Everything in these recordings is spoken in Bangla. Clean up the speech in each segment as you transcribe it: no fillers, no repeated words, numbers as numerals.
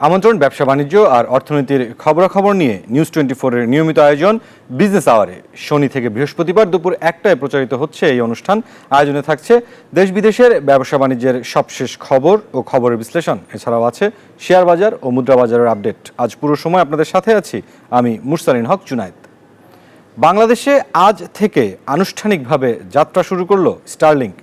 আমন্ত্রণ ব্যবসা বাণিজ্য আর অর্থনীতির খবরাখবর নিয়ে নিউজ 24-এর নিয়মিত আয়োজন বিজনেস আওয়ারে শনি থেকে বৃহস্পতিবার দুপুর 1টায় প্রচারিত হচ্ছে এই অনুষ্ঠান। আয়োজনে থাকছে দেশ বিদেশের ব্যবসা বাণিজ্যের সবশেষ খবর ও খবরের বিশ্লেষণ। এছাড়াও আছে শেয়ার বাজার ও মুদ্রা বাজারের আপডেট। আজ পুরো সময় আপনাদের সাথে আছি আমি মুরসালিন হক জুনায়েদ। বাংলাদেশে আজ থেকে আনুষ্ঠানিকভাবে যাত্রা শুরু করলো স্টারলিংক।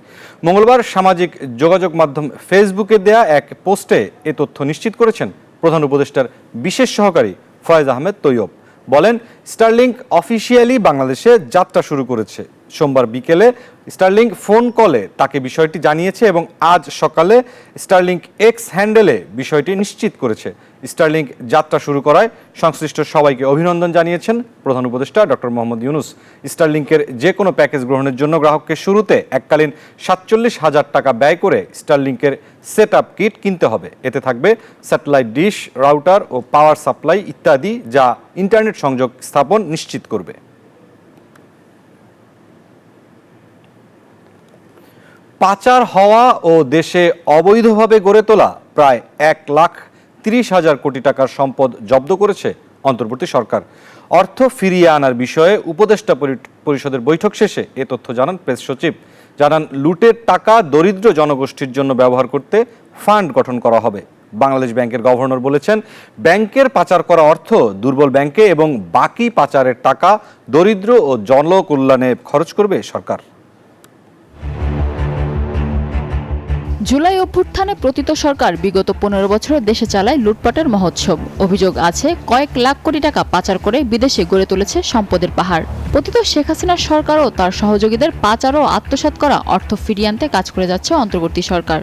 মঙ্গলবার সামাজিক যোগাযোগ মাধ্যম ফেসবুকে দেয়া এক পোস্টে এ তথ্য নিশ্চিত করেছেন প্রধান উপদেষ্টার বিশেষ সহকারী ফয়েজ আহমেদ তৈয়ব। বলেন, স্টারলিংক অফিসিয়ালি বাংলাদেশে যাত্রা শুরু করেছে। সোমবার বিকেলে স্টারলিংক ফোন কলে তাকে বিষয়টি জানিয়েছে এবং আজ সকালে স্টারলিংক এক্স হ্যান্ডেলে বিষয়টি নিশ্চিত করেছে। স্টারলিংক যাত্রা শুরু করায় সংশ্লিষ্ট সবাইকে অভিনন্দন জানিয়েছেন প্রধান উপদেষ্টা ডক্টর মোহাম্মদ ইউনূস। স্টারলিংকের যে কোনো প্যাকেজ গ্রহণের জন্য গ্রাহককে শুরুতে এককালীন 47,000 টাকা ব্যয় করে স্টারলিংকের সেট আপ কিট কিনতে হবে। এতে থাকবে স্যাটেলাইট ডিশ, রাউটার ও পাওয়ার সাপ্লাই ইত্যাদি, যা ইন্টারনেট সংযোগ স্থাপন নিশ্চিত করবে। পাচার হওয়া ও দেশে অবৈধভাবে গড়ে তোলা প্রায় 1,30,000 কোটি টাকার সম্পদ জব্দ করেছে অন্তর্বর্তী সরকার। অর্থ ফিরিয়ে আনার বিষয়ে উপদেষ্টা পরিষদের বৈঠক শেষে এ তথ্য জানান প্রেস সচিব। জানান, লুটের টাকা দরিদ্র জনগোষ্ঠীর জন্য ব্যবহার করতে ফান্ড গঠন করা হবে। বাংলাদেশ ব্যাংকের গভর্নর বলেছেন, ব্যাংকের পাচার করা অর্থ দুর্বল ব্যাংকে এবং বাকি পাচারের টাকা দরিদ্র ও জনকল্যাণে খরচ করবে সরকার। জুলাই অভ্যুত্থানে পতিত সরকার বিগত 15 বছরে দেশে চালায় লুটপাটের মহোৎসব। অভিযোগ আছে, কয়েক লাখ কোটি টাকা পাচার করে বিদেশে গড়ে তুলেছে সম্পদের পাহাড়। পতিত শেখ হাসিনার সরকার ও তার সহযোগীদের পাচার ও আত্মসাৎ করা অর্থ ফিরিয়ে আনতে কাজ করে যাচ্ছে অন্তর্বর্তী সরকার।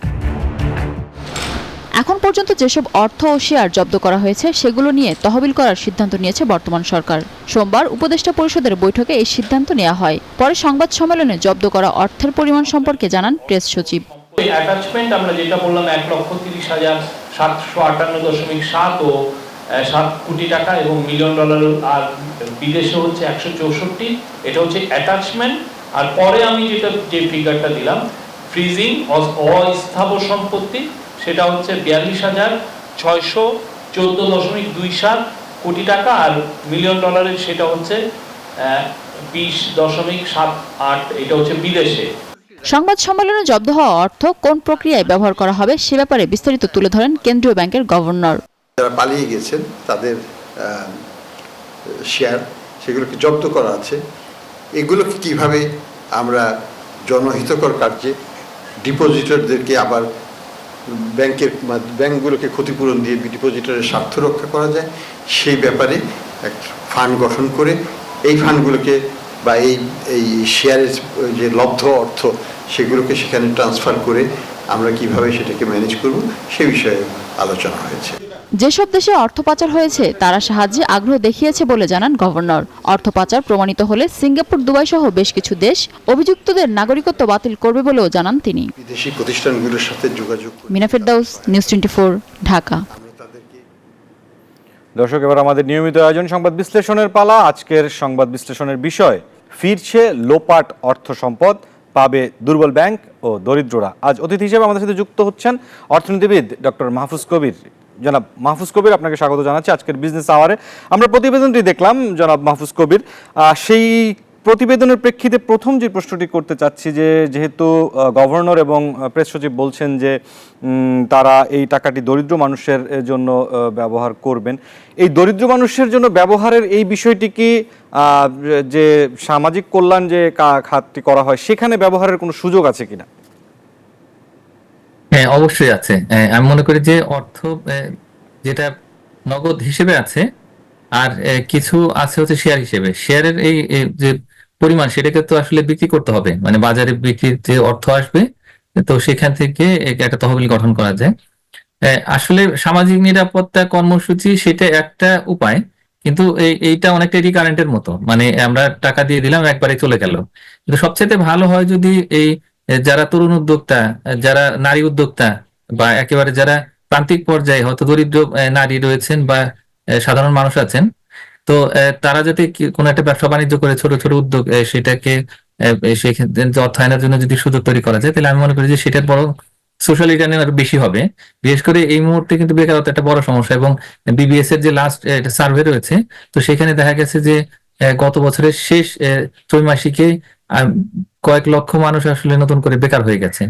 এখন পর্যন্ত যেসব অর্থ ও শেয়ার জব্দ করা হয়েছে সেগুলো নিয়ে তহবিল করার সিদ্ধান্ত নিয়েছে বর্তমান সরকার। সোমবার উপদেষ্টা পরিষদের বৈঠকে এই সিদ্ধান্ত নেওয়া হয়। পরে সংবাদ সম্মেলনে জব্দ করা অর্থের পরিমাণ সম্পর্কে জানান প্রেস সচিব। এই অ্যাটাচমেন্ট আমরা যেটা বললাম 1,30,758.7 ও 7 কোটি টাকা এবং $1 মিলিয়ন, আর বিদেশে হচ্ছে 164। এটা হচ্ছে অ্যাটাচমেন্ট। আর পরে আমি যে ফিগারটা দিলাম ফ্রিজিং অস্থাবর সম্পত্তি, সেটা হচ্ছে 42,614.27 কোটি টাকা, আর $1 মিলিয়ন সেটা হচ্ছে 20.78। এটা হচ্ছে বিদেশে। সংবাদ সম্মেলনে জব্দ হওয়া অর্থ কোন প্রক্রিয়ায় ব্যবহার করা হবে সে ব্যাপারে বিস্তারিত তুলে ধরেন কেন্দ্রীয় ব্যাংকের গভর্নর। যারা পালিয়ে গেছেন তাদের শেয়ার সেগুলোকে জব্দ করা আছে। এগুলোকে কিভাবে আমরা জনহিতকর কার্যে ডিপোজিটরদেরকে আবার ব্যাংকগুলোকে ক্ষতিপূরণ দিয়ে ডিপোজিটরের স্বার্থ রক্ষা করা যায় সেই ব্যাপারে এক ফান্ড গঠন করে এই ফান্ডগুলোকে বা এই শেয়ারের যে লব্ধ অর্থ সেগুলোকে সেখানে ট্রান্সফার করে আমরা কিভাবে সেটাকে ম্যানেজ করব সে বিষয়ে আলোচনা হয়েছে। যেসব দেশে অর্থ পাচার হয়েছে তারা সাহায্যে আগ্রহ দেখিয়েছে বলে জানান গভর্নর। অর্থ পাচার প্রমাণিত হলে সিঙ্গাপুর, দুবাই সহ বেশ কিছু দেশ অভিযুক্তদের নাগরিকত্ব বাতিল করবে বলেও জানান তিনি। বিদেশি প্রতিষ্ঠানগুলোর সাথে যোগাযোগ। মিনা ফেরদাউস, নিউজ 24, ঢাকা। দর্শক, এবার আমাদের নিয়মিত আয়োজন সংবাদ বিশ্লেষণের পালা। আজকের সংবাদ বিশ্লেষণের বিষয়, ফিরছে লোপাট অর্থ সম্পদ, পাবে দুর্বল ব্যাংক ও দরিদ্ররা। আজ অতিথি হিসেবে আমাদের সাথে যুক্ত হচ্ছেন অর্থনীতিবিদ ডক্টর মাহফুজ কবির। জনাব মাহফুজ কবির, আপনাকে স্বাগত জানাচ্ছি আজকের বিজনেস আওয়ারে। আমরা প্রতিবেদনটি দেখলাম জনাব মাহফুজ কবির। সেই প্রতিবেদনের প্রেক্ষিতে প্রথম যে প্রশ্নটি করতে চাচ্ছি যে, যেহেতু গভর্নর এবং প্রেস সচিব বলছেন যে তারা এই টাকাটি দরিদ্র মানুষের জন্য ব্যবহার করবেন, এই দরিদ্র মানুষের জন্য ব্যবহারের এই বিষয়টি কি যে সামাজিক কল্যাণ যে খাতটি করা হয় সেখানে ব্যবহারের কোনো সুযোগ আছে কিনা? হ্যাঁ, অবশ্যই আছে। আমি মনে করি যে অর্থ যেটা নগদ হিসেবে আছে আর কিছু আছে হচ্ছে শেয়ার হিসেবে। শেয়ারের এই যে পরিমাণ সেটাকে তো আসলে বিক্রি করতে হবে, মানে বাজারে বিক্রির যে অর্থ আসবে তো সেখান থেকে একটা তহবিল গঠন করা যায়। আসলে সামাজিক নিরাপত্তা কর্মসূচি সেটা একটা উপায়, কিন্তু এইটা অনেকটা রিকারেন্টের মতো, মানে আমরা টাকা দিয়ে দিলাম একবারে চলে গেল। কিন্তু সবচেয়ে ভালো হয় যদি এই যারা তরুণ উদ্যোক্তা, যারা নারী উদ্যোক্তা বা একেবারে যারা প্রান্তিক পর্যায়ে হয়তো দরিদ্র নারী রয়েছেন বা সাধারণ মানুষ আছেন, তো তারা যাতে কোনো একটা ব্যবসা বাণিজ্য করে ছোট ছোট উদ্যোগ সেটাকে সেখানে অর্থায়নের জন্য যদি সুযোগ তৈরি করা যায়, তাহলে আমি মনে করি যে সেটার বড় সোশ্যাল রিটার্ন আরো বেশি হবে। বিশেষ করে এই মুহূর্তে কিন্তু বেকারত্ব একটা বড় সমস্যা, এবং বিবিএস এর যে লাস্ট সার্ভে রয়েছে, তো সেখানে দেখা গেছে যে গত বছরের শেষ ত্রৈমাসিকে আহ, কয়েক লক্ষ মানুষ আসলে নতুন করে বেকার হয়ে গেছে।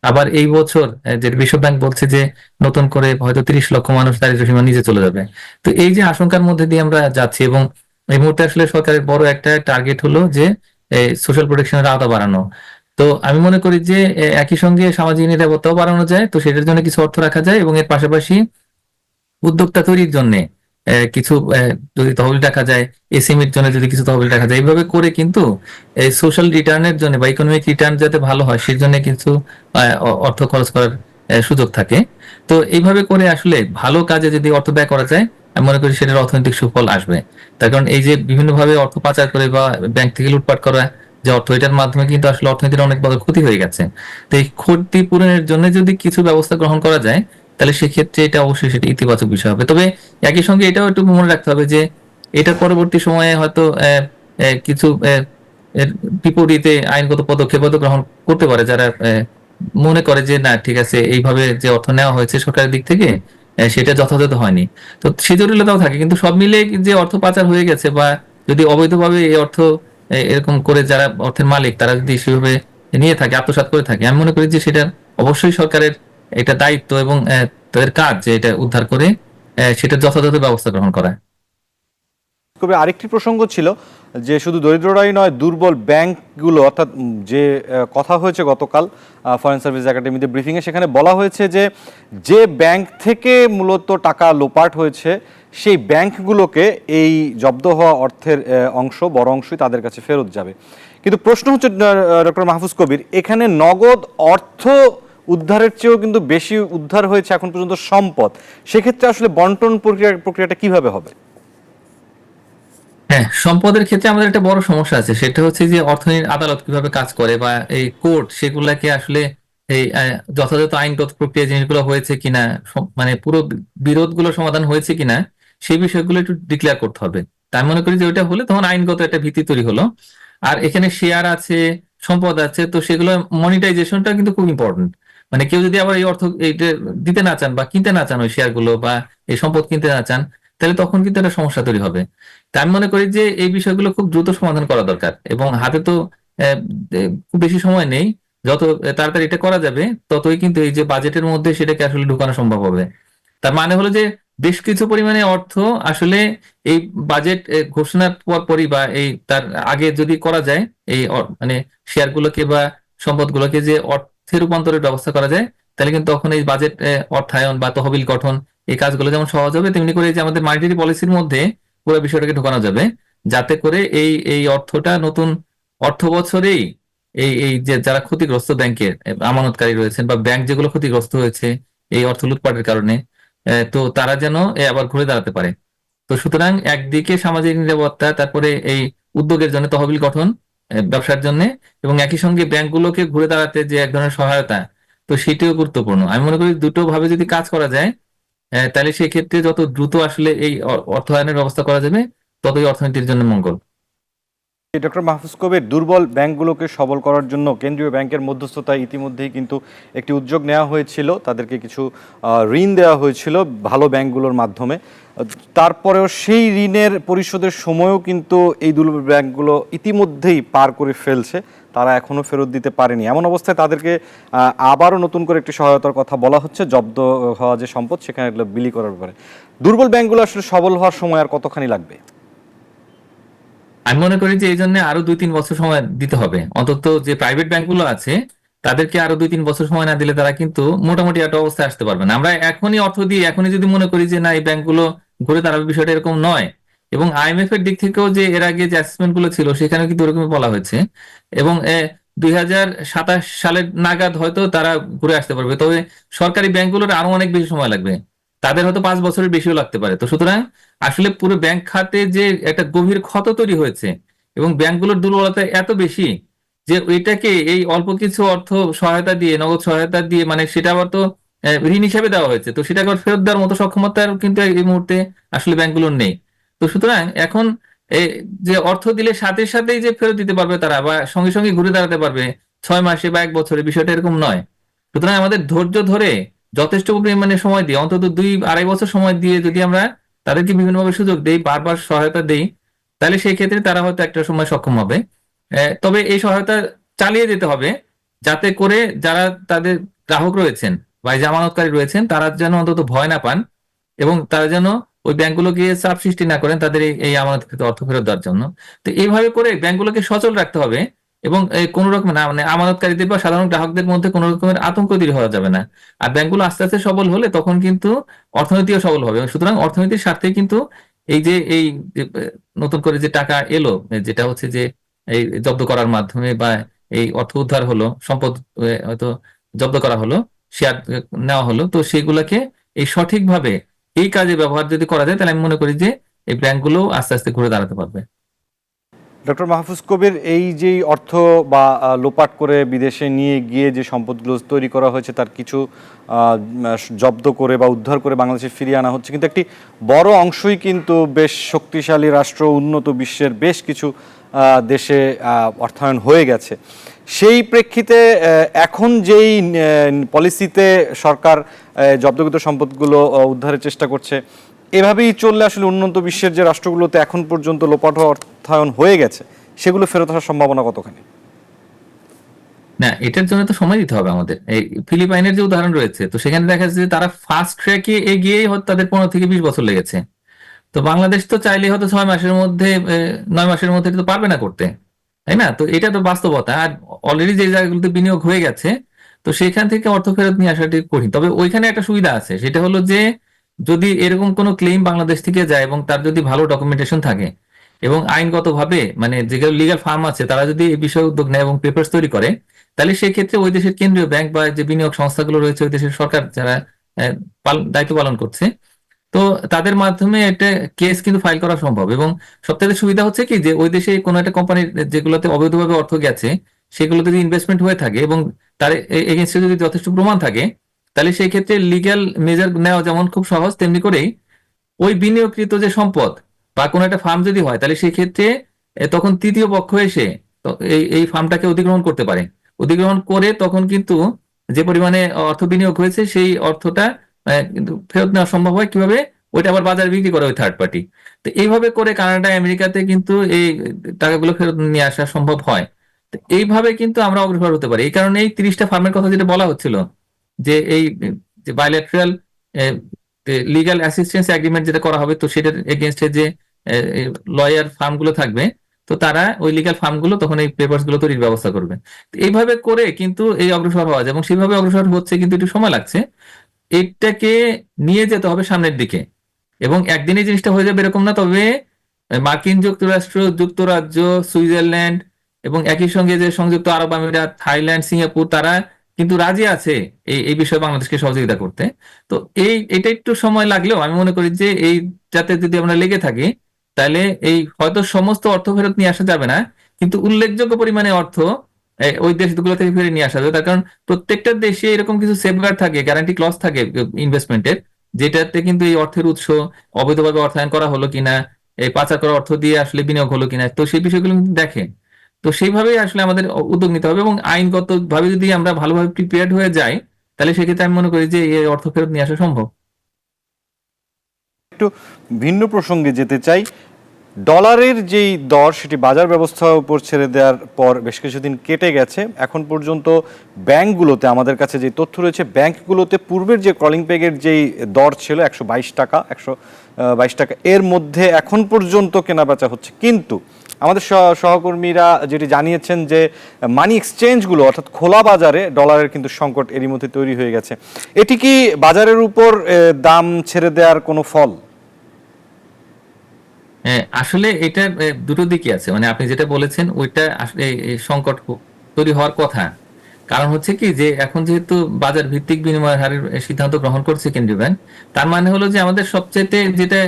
আবার এই বছর যে বিশ্ব ব্যাংক বলছে যে নতুন করে হয়তো 30 লক্ষ মানুষ দারিদ্র্য সীমার নিচে চলে যাবে। তো এই যে আশঙ্কার মধ্যে দিয়ে আমরা যাচ্ছি, এবং এই মুহূর্তে আসলে সরকারের বড় একটা টার্গেট হলো যে সোশ্যাল প্রোটেকশনের আওতা বাড়ানো। তো আমি মনে করি যে একই সঙ্গে সামাজিক নিরাপত্তাও বাড়ানো যায়, তো সেটার জন্য কিছু অর্থ রাখা যায়, এবং এর পাশাপাশি উদ্যোক্তা তৈরির জন্য কিছু যদি তহবিল রাখা যায়, এসএমইর জন্য যদি কিছু তহবিল রাখা যায়, এইভাবে করে কিন্তু এই সোশ্যাল রিটার্নের জন্য বা ইকোনমিক রিটার্ন যাতে ভালো হয় সেই জন্য কিছু অর্থ খরচ করার সুযোগ থাকে। তো এইভাবে করে আসলে ভালো কাজে যদি অর্থ ব্যয় করা যায়, আমি মনে করি সেটার অর্থনৈতিক সুফল আসবে। তার কারণ এই যে বিভিন্নভাবে অর্থ পাচার করে বা ব্যাংক থেকে লুটপাট করা যে অর্থ, এটার মাধ্যমে কিন্তু আসলে অর্থনীতির অনেক বড় ক্ষতি হয়ে গেছে। তো এই ক্ষতি পূরণের জন্য যদি কিছু ব্যবস্থা গ্রহণ করা যায়, তাহলে সেক্ষেত্রে এটা অবশ্যই সেটা ইতিবাচক বিষয় হবে। তবে একই সঙ্গে এটাও একটু মনে রাখতে হবে যে এটার পরবর্তী সময়ে হয়তো কিছু এর বিপরীতে আইনগত পদক্ষেপ হয়তো গ্রহণ করতে পারে, যারা মনে করে যে না ঠিক আছে, এইভাবে যে অর্থ নেওয়া হয়েছে সরকারের দিক থেকে সেটা যথাযথ হয়নি। তো সে জটিলতাও থাকে, কিন্তু সব মিলে যে অর্থ পাচার হয়ে গেছে বা যদি অবৈধভাবে এই অর্থ এরকম করে যারা অর্থের মালিক তারা যদি সেভাবে নিয়ে থাকে, আত্মসাৎ করে থাকে, আমি মনে করি যে সেটা অবশ্যই সরকারের এটা দায়িত্ব এবং তাদের কাজ যে এটা উদ্ধার করে সেটা যথাযথ ব্যবস্থা গ্রহণ করা। তবে আরেকটি প্রসঙ্গ ছিল যে শুধু দরিদ্ররাই নয়, দুর্বল ব্যাংকগুলো, অর্থাৎ যে কথা হয়েছে গতকাল ফরেন সার্ভিস একাডেমিতে ব্রিফিংয়ে, সেখানে বলা হয়েছে যে যে ব্যাংক থেকে মূলত টাকা লোপাট হয়েছে সেই ব্যাংকগুলোকে এই জব্দ হওয়া অর্থের বড় অংশই তাদের কাছে ফেরত যাবে। কিন্তু প্রশ্ন হচ্ছে ডক্টর মাহফুজ কবির, এখানে নগদ অর্থ উদ্ধারের চেয়েও কিন্তু বেশি উদ্ধার হয়েছে এখন পর্যন্ত সম্পদ। সেক্ষেত্রে আসলে বন্টন প্রক্রিয়াটা কিভাবে হবে? হ্যাঁ, সম্পদের ক্ষেত্রে আমাদের একটা বড় সমস্যা আছে, সেটা হচ্ছে যে অর্থনীতির আদালত কিভাবে কাজ করে বা এই কোর্ট সেগুলাকে আসলে এই যথাযথ আইনগত প্রক্রিয়া জিনিসগুলো হয়েছে কিনা, মানে পুরো বিরোধগুলো সমাধান হয়েছে কিনা, সেই বিষয়গুলো একটু ডিক্লেয়ার করতে হবে। তাই মনে করি যে ওইটা হলে তখন আইনগত একটা ভিত্তি তৈরি হলো। আর এখানে শেয়ার আছে, সম্পদ আছে, তো সেগুলো মনিটাইজেশনটা কিন্তু খুব ইম্পর্টেন্ট। মানে কেউ যদি আবার এই অর্থ এইটা দিতে না চান বা কিনতে না চান ওই শেয়ার গুলো বা এই সম্পদ কিনতে না চান, তাহলে তখন কিন্তু একটা সমস্যা তৈরি হবে। তা আমি মনে করি যে এই বিষয়গুলো খুব দ্রুত সমাধান করা দরকার, এবং হাতে তো আহ, খুব বেশি সময় নেই। যত তাড়াতাড়ি এটা করা যাবে ততই কিন্তু এই যে বাজেটের মধ্যে সেটাকে আসলে ঢুকানো সম্ভব হবে। তার মানে হলো যে বেশ কিছু পরিমাণে অর্থ আসলে এই বাজেট ঘোষণার পরই বা এই তার আগে যদি করা যায়, এই মানে শেয়ারগুলোকে বা সম্পদগুলোকে যে অর্থে রূপান্তরের ব্যবস্থা করা যায়, তাহলে কিন্তু তখন এই বাজেট অর্থায়ন বা তহবিল গঠন এই কাজগুলো যেমন সহজ হবে, তেমনি করে এই যে আমাদের মানিটারি পলিসির মধ্যে পুরো বিষয়টাকে ঢোকানো যাবে, যাতে করে এই এই অর্থটা নতুন অর্থ বছরেই এই এই যে যারা ক্ষতিগ্রস্ত ব্যাংকের আমানতকারী রয়েছেন বা ব্যাংক যেগুলো ক্ষতিগ্রস্ত হয়েছে এই অর্থ লুটপাটের কারণে, তো তারা যেন আবার ঘুরে দাঁড়াতে পারে। তো সুতরাং একদিকে সামাজিক নিরাপত্তা, তারপরে এই উদ্যোগের জন্য তহবিল গঠন ব্যবসার জন্য, এবং একই সঙ্গে ব্যাংকগুলোকে ঘুরে দাঁড়াতে যে এক ধরনের সহায়তা, তো সেটিও গুরুত্বপূর্ণ। আমি মনে করি দুটো ভাবে যদি কাজ করা যায়, তাহলে সেই ক্ষেত্রে যত দ্রুত আসলে এই অর্থায়নের ব্যবস্থা করা যাবে, ততই অর্থনীতির জন্য মঙ্গল। ডক্টর মাহফুজ কবির, দুর্বল ব্যাংকগুলোকে সবল করার জন্য কেন্দ্রীয় ব্যাংকের মধ্যস্থতায় ইতিমধ্যেই কিন্তু একটি উদ্যোগ নেওয়া হয়েছিল, তাদেরকে কিছু ঋণ দেওয়া হয়েছিল ভালো ব্যাংকগুলোর মাধ্যমে। তারপরেও সেই ঋণের পরিশোধের সময়ও কিন্তু এই দুর্বল ব্যাংকগুলো ইতিমধ্যেই পার করে ফেলছে, তারা এখনও ফেরত দিতে পারেনি। এমন অবস্থায় তাদেরকে আবারও নতুন করে একটি সহায়তার কথা বলা হচ্ছে, জব্দ হওয়া যে সম্পদ সেখানে বিলি করার ব্যাপারে। দুর্বল ব্যাংকগুলো আসলে সবল হওয়ার সময় আর কতখানি লাগবে? আমি মনে করি যে এই জন্য আরো 2-3 বছর সময় দিতে হবে। অন্তত যে প্রাইভেট ব্যাংকগুলো আছে তাদেরকে আরো 2-3 বছর সময় না দিলে তারা কিন্তু মোটামুটি একটা অবস্থায় আসতে পারবে না। আমরা এখনই অর্থ দিয়ে এখনই যদি মনে করি যে না এই ব্যাংকগুলো ঘুরে দাঁড়াবে, বিষয়টা এরকম নয়। এবং আইএমএফ এর দিক থেকেও যে এর আগে যে অ্যাসেসমেন্ট গুলো ছিল সেখানে কিন্তু ওরকমই বলা হয়েছে, এবং 2027 সালের নাগাদ হয়তো তারা ঘুরে আসতে পারবে। তবে সরকারি ব্যাংকগুলোর আরো অনেক বেশি সময় লাগবে, তাদের হয়তো 5 বছরের বেশিও লাগতে পারে। তো সুতরাং আসলে পুরো ব্যাংক খাতে যে একটা গভীর ক্ষত তৈরি হয়েছে এবং ব্যাংকগুলোর দুর্বলতা এত বেশি যে ওইটাকে এই অল্প কিছু অর্থ সহায়তা দিয়ে, নগদ সহায়তা দিয়ে, মানে সেটা আবার তো ঋণ হিসেবে দেওয়া হয়েছে, তো সেটাকে আবার ফেরত দেওয়ার মতো সক্ষমতা কিন্তু এই মুহূর্তে আসলে ব্যাংকগুলোর নেই। তো সুতরাং এখন যে অর্থ দিলে সাথে সাথেই যে ফেরত দিতে পারবে তারা বা সঙ্গে সঙ্গে ঘুরে দাঁড়াতে পারবে 6 মাসে বা 1 বছরে, বিষয়টা এরকম নয়। সুতরাং আমাদের ধৈর্য ধরে যথেষ্ট পরিমাণে সময় দিয়ে, অন্তত 2-2.5 বছর সময় দিয়ে যদি আমরা তাদেরকে বিভিন্নভাবে সুযোগ দেই, বারবার সহায়তা দেই, তাহলে সেই ক্ষেত্রে তারা হয়তো একটা সময় সক্ষম হবে। তবে এই সহায়তা চালিয়ে যেতে হবে, যাতে করে যারা তাদের গ্রাহক রয়েছেন বা এই জামানতকারী রয়েছেন তারা যেন অন্তত ভয় না পান, এবং তারা যেন ওই ব্যাংকগুলোকে চাপ সৃষ্টি না করেন তাদের এই আমানতকৃত অর্থ ফেরত দেওয়ার জন্য। তো এইভাবে করে ব্যাংকগুলোকে সচল রাখতে হবে, এবং কোনো রকম না, মানে আমানতকারীদের বা সাধারণ গ্রাহকদের মধ্যে কোনো রকমের আতঙ্ক তৈরি হওয়া যাবে না। আর ব্যাংকগুলো আস্তে আস্তে সবল হলে তখন কিন্তু অর্থনীতিও সবল হবে। সুতরাং অর্থনীতির স্বার্থে কিন্তু এই যে, নতুন করে যে টাকা এলো, যেটা হচ্ছে যে এই জব্দ করার মাধ্যমে বা এই অর্থ উদ্ধার হলো, সম্পদ হয়তো জব্দ করা হলো, শেয়ার নেওয়া হলো, তো সেগুলোকে এই সঠিকভাবে এই কাজে ব্যবহার যদি করা যায়, তাহলে আমি মনে করি যে এই ব্যাংকগুলো আস্তে আস্তে ঘুরে দাঁড়াতে পারবে। ডক্টর মাহফুজ কবির, এই যে অর্থ বা লোপাট করে বিদেশে নিয়ে গিয়ে যে সম্পদগুলো তৈরি করা হয়েছে তার কিছু জব্দ করে বা উদ্ধার করে বাংলাদেশে ফিরিয়ে আনা হচ্ছে, কিন্তু একটি বড় অংশই কিন্তু বেশ শক্তিশালী রাষ্ট্র, উন্নত বিশ্বের বেশ কিছু দেশে অর্থায়ন হয়ে গেছে। সেই প্রেক্ষিতে এখন যেই পলিসিতে সরকার জব্দকৃত সম্পদগুলো উদ্ধারের চেষ্টা করছে, এভাবেই চললে আসলে উন্নত বিশ্বের যে রাষ্ট্রগুলোতে এখন পর্যন্ত লোপাট হওয়া অর্থায়ন হয়ে গেছে সেগুলো ফেরত আসার সম্ভাবনা কতখানি? না, এটার জন্য তো সময় দিতে হবে আমাদের। এই ফিলিপাইনের যে উদাহরণ রয়েছে, তো সেখানে দেখা যাচ্ছে যে তারা ফাস্ট ট্র্যাকে এগিয়েই হয়তো তাদের 15 থেকে 20 বছর লেগেছে। তো বাংলাদেশ তো চাইলে হয়তো 6 মাসের মধ্যে, 9 মাসের মধ্যে তো পারবে না করতে, তাই না? তো এটা তো বাস্তবতা। আর অলরেডি যে জায়গাগুলোতে বিনিয়োগ হয়ে গেছে, তো সেখান থেকে অর্থ ফেরত নিয়ে আসাটি কঠিন। তবে ওইখানে একটা সুবিধা আছে, সেটা হলো যে যদি এরকম কোনো ক্লেম বাংলাদেশ থেকে যায় এবং তার যদি ভালো ডকুমেন্টেশন থাকে এবং আইনগতভাবে, মানে যেগুলো লিগ্যাল ফার্ম আছে তারা যদি এই বিষয়ে উদ্যোগ নেয় এবং পেপারস তৈরি করে, তাহলে সেই ক্ষেত্রে ওই দেশের কেন্দ্রীয় ব্যাংক বা যে বিনিয়োগ সংস্থাগুলো রয়েছে, ওই দেশের সরকার যারা দায়িত্ব পালন করছে, তো তাদের মাধ্যমে একটা কেস কিন্তু ফাইল করা সম্ভব। এবং সবথেকে সুবিধা হচ্ছে কি, যে ওই দেশে কোনো একটা কোম্পানির যেগুলোতে অবৈধভাবে অর্থ গেছে, সেগুলোতে যদি ইনভেস্টমেন্ট হয়ে থাকে এবং তার এগেনস্টে যদি যথেষ্ট প্রমাণ থাকে, তাহলে সেই ক্ষেত্রে লিগ্যাল মেজার নেওয়া যেমন খুব সহজ, তেমনি করেই ওই বিনিয়োগকৃত যে সম্পদ বা কোনো একটা ফার্ম যদি হয়, তাহলে সেই ক্ষেত্রে তখন তৃতীয় পক্ষ এসে এই ফার্মটাকে অধিগ্রহণ করতে পারে। অধিগ্রহণ করে তখন কিন্তু যে পরিমাণে অর্থ বিনিয়োগ হয়েছে সেই অর্থটা কিন্তু ফেরত নেওয়া সম্ভব হয়। কিভাবে? ওইটা আবার বাজারে বিক্রি করে ওই থার্ড পার্টি। তো এইভাবে করে কানাডা, আমেরিকাতে কিন্তু এই টাকাগুলো ফেরত নিয়ে আসা সম্ভব হয়। তো এইভাবে কিন্তু আমরা অগ্রসর হতে পারি। এই কারণে এই 30টা ফার্মের কথা যেটা বলা হচ্ছিল, যে এই যে বায়োলেটারাল লিগ্যাল অ্যাসিস্ট্যান্স এগ্রিমেন্ট যেটা করা হবে, তো সেটার এগেনস্টে যে লয়ার ফার্মগুলো থাকবে, তো তারা ওই লিগ্যাল ফার্মগুলো তখন এই পেপারস গুলো তৈরির ব্যবস্থা করবে। তো এইভাবে করে কিন্তু এই অগ্রসর হওয়া যায়, এবং সেভাবে অগ্রসর হচ্ছে, কিন্তু একটু সময় লাগছে। এটাকে নিয়ে যেতে হবে সামনের দিকে, এবং একদিনে জিনিসটা হয়ে যাবে এরকম না। তবে মার্কিন যুক্তরাষ্ট্র, যুক্তরাজ্য, সুইজারল্যান্ড এবং একই সঙ্গে যে সংযুক্ত আরব আমিরাত, থাইল্যান্ড, সিঙ্গাপুর, তারা কিন্তু রাজি আছে এই বিষয়ে বাংলাদেশকে সহযোগিতা করতে। তো এটা একটু সময় লাগলেও আমি মনে করি যে এই যাতে যদি আমরা লেগে থাকি, তাহলে এই হয়তো সমস্ত অর্থ ফেরত নিয়ে আসা যাবে না, কিন্তু উল্লেখযোগ্য পরিমাণে অর্থ ওই দেশগুলো থেকে ফিরে নিয়ে আসা যাবে। তার কারণ প্রত্যেকটা দেশে এরকম কিছু সেফগার্ড থাকে, গ্যারান্টি ক্লজ থাকে ইনভেস্টমেন্টের, যেটাতে কিন্তু এই অর্থের উৎস অবৈধভাবে অর্থায়ন করা হলো কিনা, এই পাচার করা অর্থ দিয়ে আসলে বিনিয়োগ হলো কিনা, তো সেই বিষয়গুলো কিন্তু দেখে। তো সেইভাবেই আসলে আমাদের উদ্যোগ নিতে হবে, এবং আইনগত ভাবে যদি আমরা ভালোভাবে প্রিপেয়ার্ড হয়ে যাই, তাহলে সেক্ষেত্রে আমি মনে করি যে এই অর্থ ফেরত নিয়ে আসা সম্ভব। একটু ভিন্ন প্রসঙ্গে যেতে চাই। ডলারের যেই দর, সেটি বাজার ব্যবস্থার উপর ছেড়ে দেওয়ার পর বেশ কিছুদিন কেটে গেছে। এখন পর্যন্ত ব্যাংকগুলোতে আমাদের কাছে যে তথ্য রয়েছে, ব্যাংকগুলোতে পূর্বের যে কলিং পেগের যেই দর ছিল 122 টাকা, 122 টাকা, এর মধ্যে এখন পর্যন্ত কেনাবেচা হচ্ছে। কিন্তু আমাদের সহকর্মীরা যেটি জানিয়েছেন যে মানি এক্সচেঞ্জগুলো, অর্থাৎ খোলা বাজারে ডলারের কিন্তু সংকট এরই মধ্যে তৈরি হয়ে গেছে। এটি কি বাজারের উপর দাম ছেড়ে দেওয়ার কোনো ফল? আসলে এটা দুটো দিকই আছে। মানে আপনি যেটা বলেছেন ওইটা আসলে এই সংকট তৈরি হওয়ার কথা। কারণ হচ্ছে কি, যে এখন যেহেতু বাজার ভিত্তিক বিনিময় হারের সিদ্ধান্ত গ্রহণ করছে কেন্দ্রীয় ব্যাংক, তার মানে হলো যে আমাদের সবচেয়ে যেটা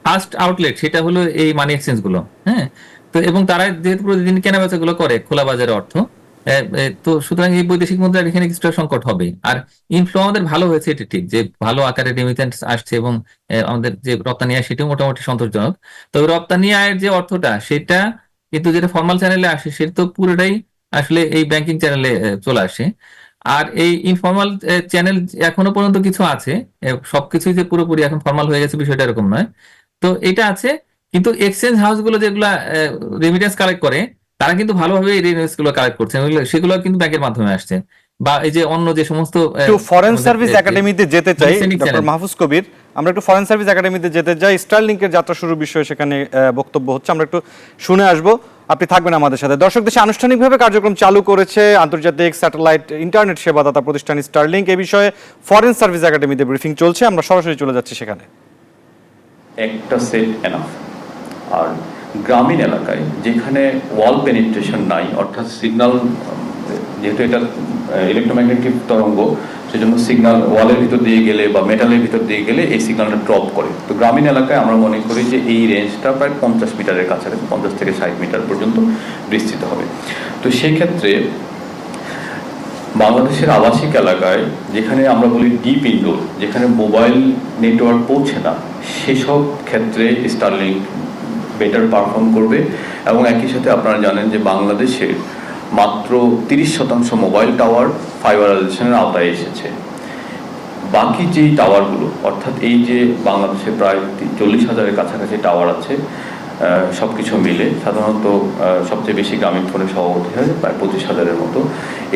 ফার্স্ট আউটলেট সেটা হলো এই মানি এক্সচেঞ্জ গুলো। হ্যাঁ, তো এবং তারা যেহেতু প্রতিদিন কেনা বেচা গুলো করে খোলা বাজারে অর্থ, তো সুতরাং এই বৈদেশিক মুদ্রার এখানে কিছুটা সংকট হবে। আর ইনফ্লো আমাদের ভালো হয়েছে, এটা ঠিক যে ভালো আকারে রেমিটেন্স আসছে, এবং আমাদের যে রপ্তানি আয় সেটাও মোটামুটি সন্তোষজনক। তবে রপ্তানি আয়ের যে অর্থটা, সেটা কিন্তু যেটা ফর্মাল চ্যানেলে আসে, সেটা তো পুরোটাই আসলে এই ব্যাংকিং চ্যানেলে চলে আসে। আর এই ইনফর্মাল চ্যানেল এখনো পর্যন্ত কিছু আছে, সবকিছুই যে পুরোপুরি এখন ফর্মাল হয়ে গেছে বিষয়টা এরকম নয়। তো এটা আছে, কিন্তু এক্সচেঞ্জ হাউস গুলো যেগুলা রেমিটেন্স কালেক্ট করে, তারা কিন্তু ভালোভাবে এই রেমিটেন্স গুলো কালেক্ট করছে, সেগুলো কিন্তু ব্যাংকের মাধ্যমে আসছে। বা এই যে অন্য যে সমস্ত একটু ফরেন সার্ভিস একাডেমিতে যেতে চাই Listening ডক্টর channel। মাহফুজ কবির, আমরা একটু ফরেন সার্ভিস একাডেমিতে যেতে চাই। স্টারলিংকের যাত্রা শুরুর বিষয়ে সেখানে বক্তব্য হচ্ছে, আমরা একটু শুনে আসবো। আপনি থাকবেন আমাদের সাথে। দর্শক, দেশে আনুষ্ঠানিকভাবে কার্যক্রম চালু করেছে আন্তর্জাতিক স্যাটেলাইট ইন্টারনেট সেবাদাতা প্রতিষ্ঠান স্টারলিংক। এই বিষয়ে ফরেন সার্ভিস একাডেমিতে ব্রিফিং চলছে, আমরা সরাসরি চলে যাচ্ছি সেখানে। একটা সেট এনাফ। আর গ্রামীণ এলাকায় যেখানে ওয়াল পেনিট্রেশন নাই, অর্থাৎ সিগন্যাল, যেহেতু এটা ইলেকট্রোম্যাগনেটিক তরঙ্গ, সেজন্য সিগন্যাল ওয়ালের ভিতর দিয়ে গেলে বা মেটালের ভিতর দিয়ে গেলে এই সিগন্যালটা ড্রপ করে। তো গ্রামীণ এলাকায় আমরা মনে করি যে এই রেঞ্জটা প্রায় 50 মিটারের কাছাকাছি, 50 থেকে 60 মিটার পর্যন্ত বিস্তৃত হবে। তো সেই ক্ষেত্রে বাংলাদেশের আবাসিক এলাকায়, যেখানে আমরা বলি ডিপ ইনডোর, যেখানে মোবাইল নেটওয়ার্ক পৌঁছে না, সেসব ক্ষেত্রে স্টারলিংক বেটার পারফর্ম করবে। এবং একই সাথে আপনারা জানেন যে বাংলাদেশের মাত্র 30% মোবাইল টাওয়ার ফাইবারাইজেশনের আওতায় এসেছে। বাকি যেই টাওয়ারগুলো, অর্থাৎ এই যে বাংলাদেশে প্রায় 40,000-এর কাছাকাছি টাওয়ার আছে, সব কিছু মিলে সাধারণত সবচেয়ে বেশি গ্রামীণ ফোনে সভাপতি হয় প্রায় 25,000-এর মতো।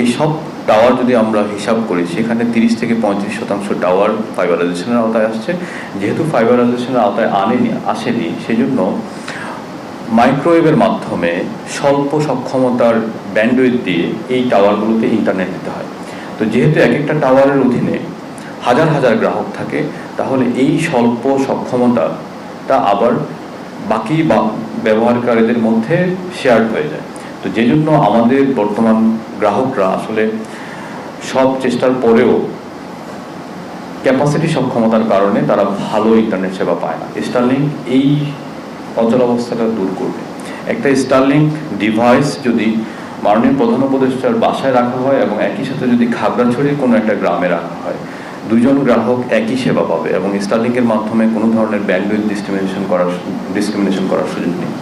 এই সব টাওয়ার যদি আমরা হিসাব করি, সেখানে 30 থেকে 35% টাওয়ার ফাইবারাইজেশনের আওতায় আসছে। যেহেতু ফাইবারাইজেশনের আওতায় আসেনি, সেজন্য মাইক্রোওয়েভের মাধ্যমে স্বল্প সক্ষমতার ব্যান্ডউইথ দিয়ে এই টাওয়ারগুলোতে ইন্টারনেট দিতে হয়। তো যেহেতু এক একটা টাওয়ারের অধীনে হাজার হাজার গ্রাহক থাকে, তাহলে এই স্বল্প সক্ষমতাটা আবার বাকি ব্যবহারকারীদের মধ্যে শেয়ার হয়ে যায়। তো যে জন্য আমাদের বর্তমান গ্রাহকরা আসলে সব চেষ্টার পরেও ক্যাপাসিটি সক্ষমতার কারণে তারা ভালো ইন্টারনেট সেবা পায় না। স্টারলিংক এই অচলাবস্থাটা দূর করবে। একটা স্টারলিংক ডিভাইস যদি মাননীয় প্রধান উপদেষ্টার বাসায় রাখা হয় এবং একই সাথে যদি খাগড়াছড়ির কোনো একটা গ্রামে রাখা হয়, দুইজন গ্রাহক একই সেবা পাবে এবং স্টারলিংকের মাধ্যমে কোনো ধরনের ব্যান্ডউইথ ডিসক্রিমিনেশন করার সুযোগ নেই।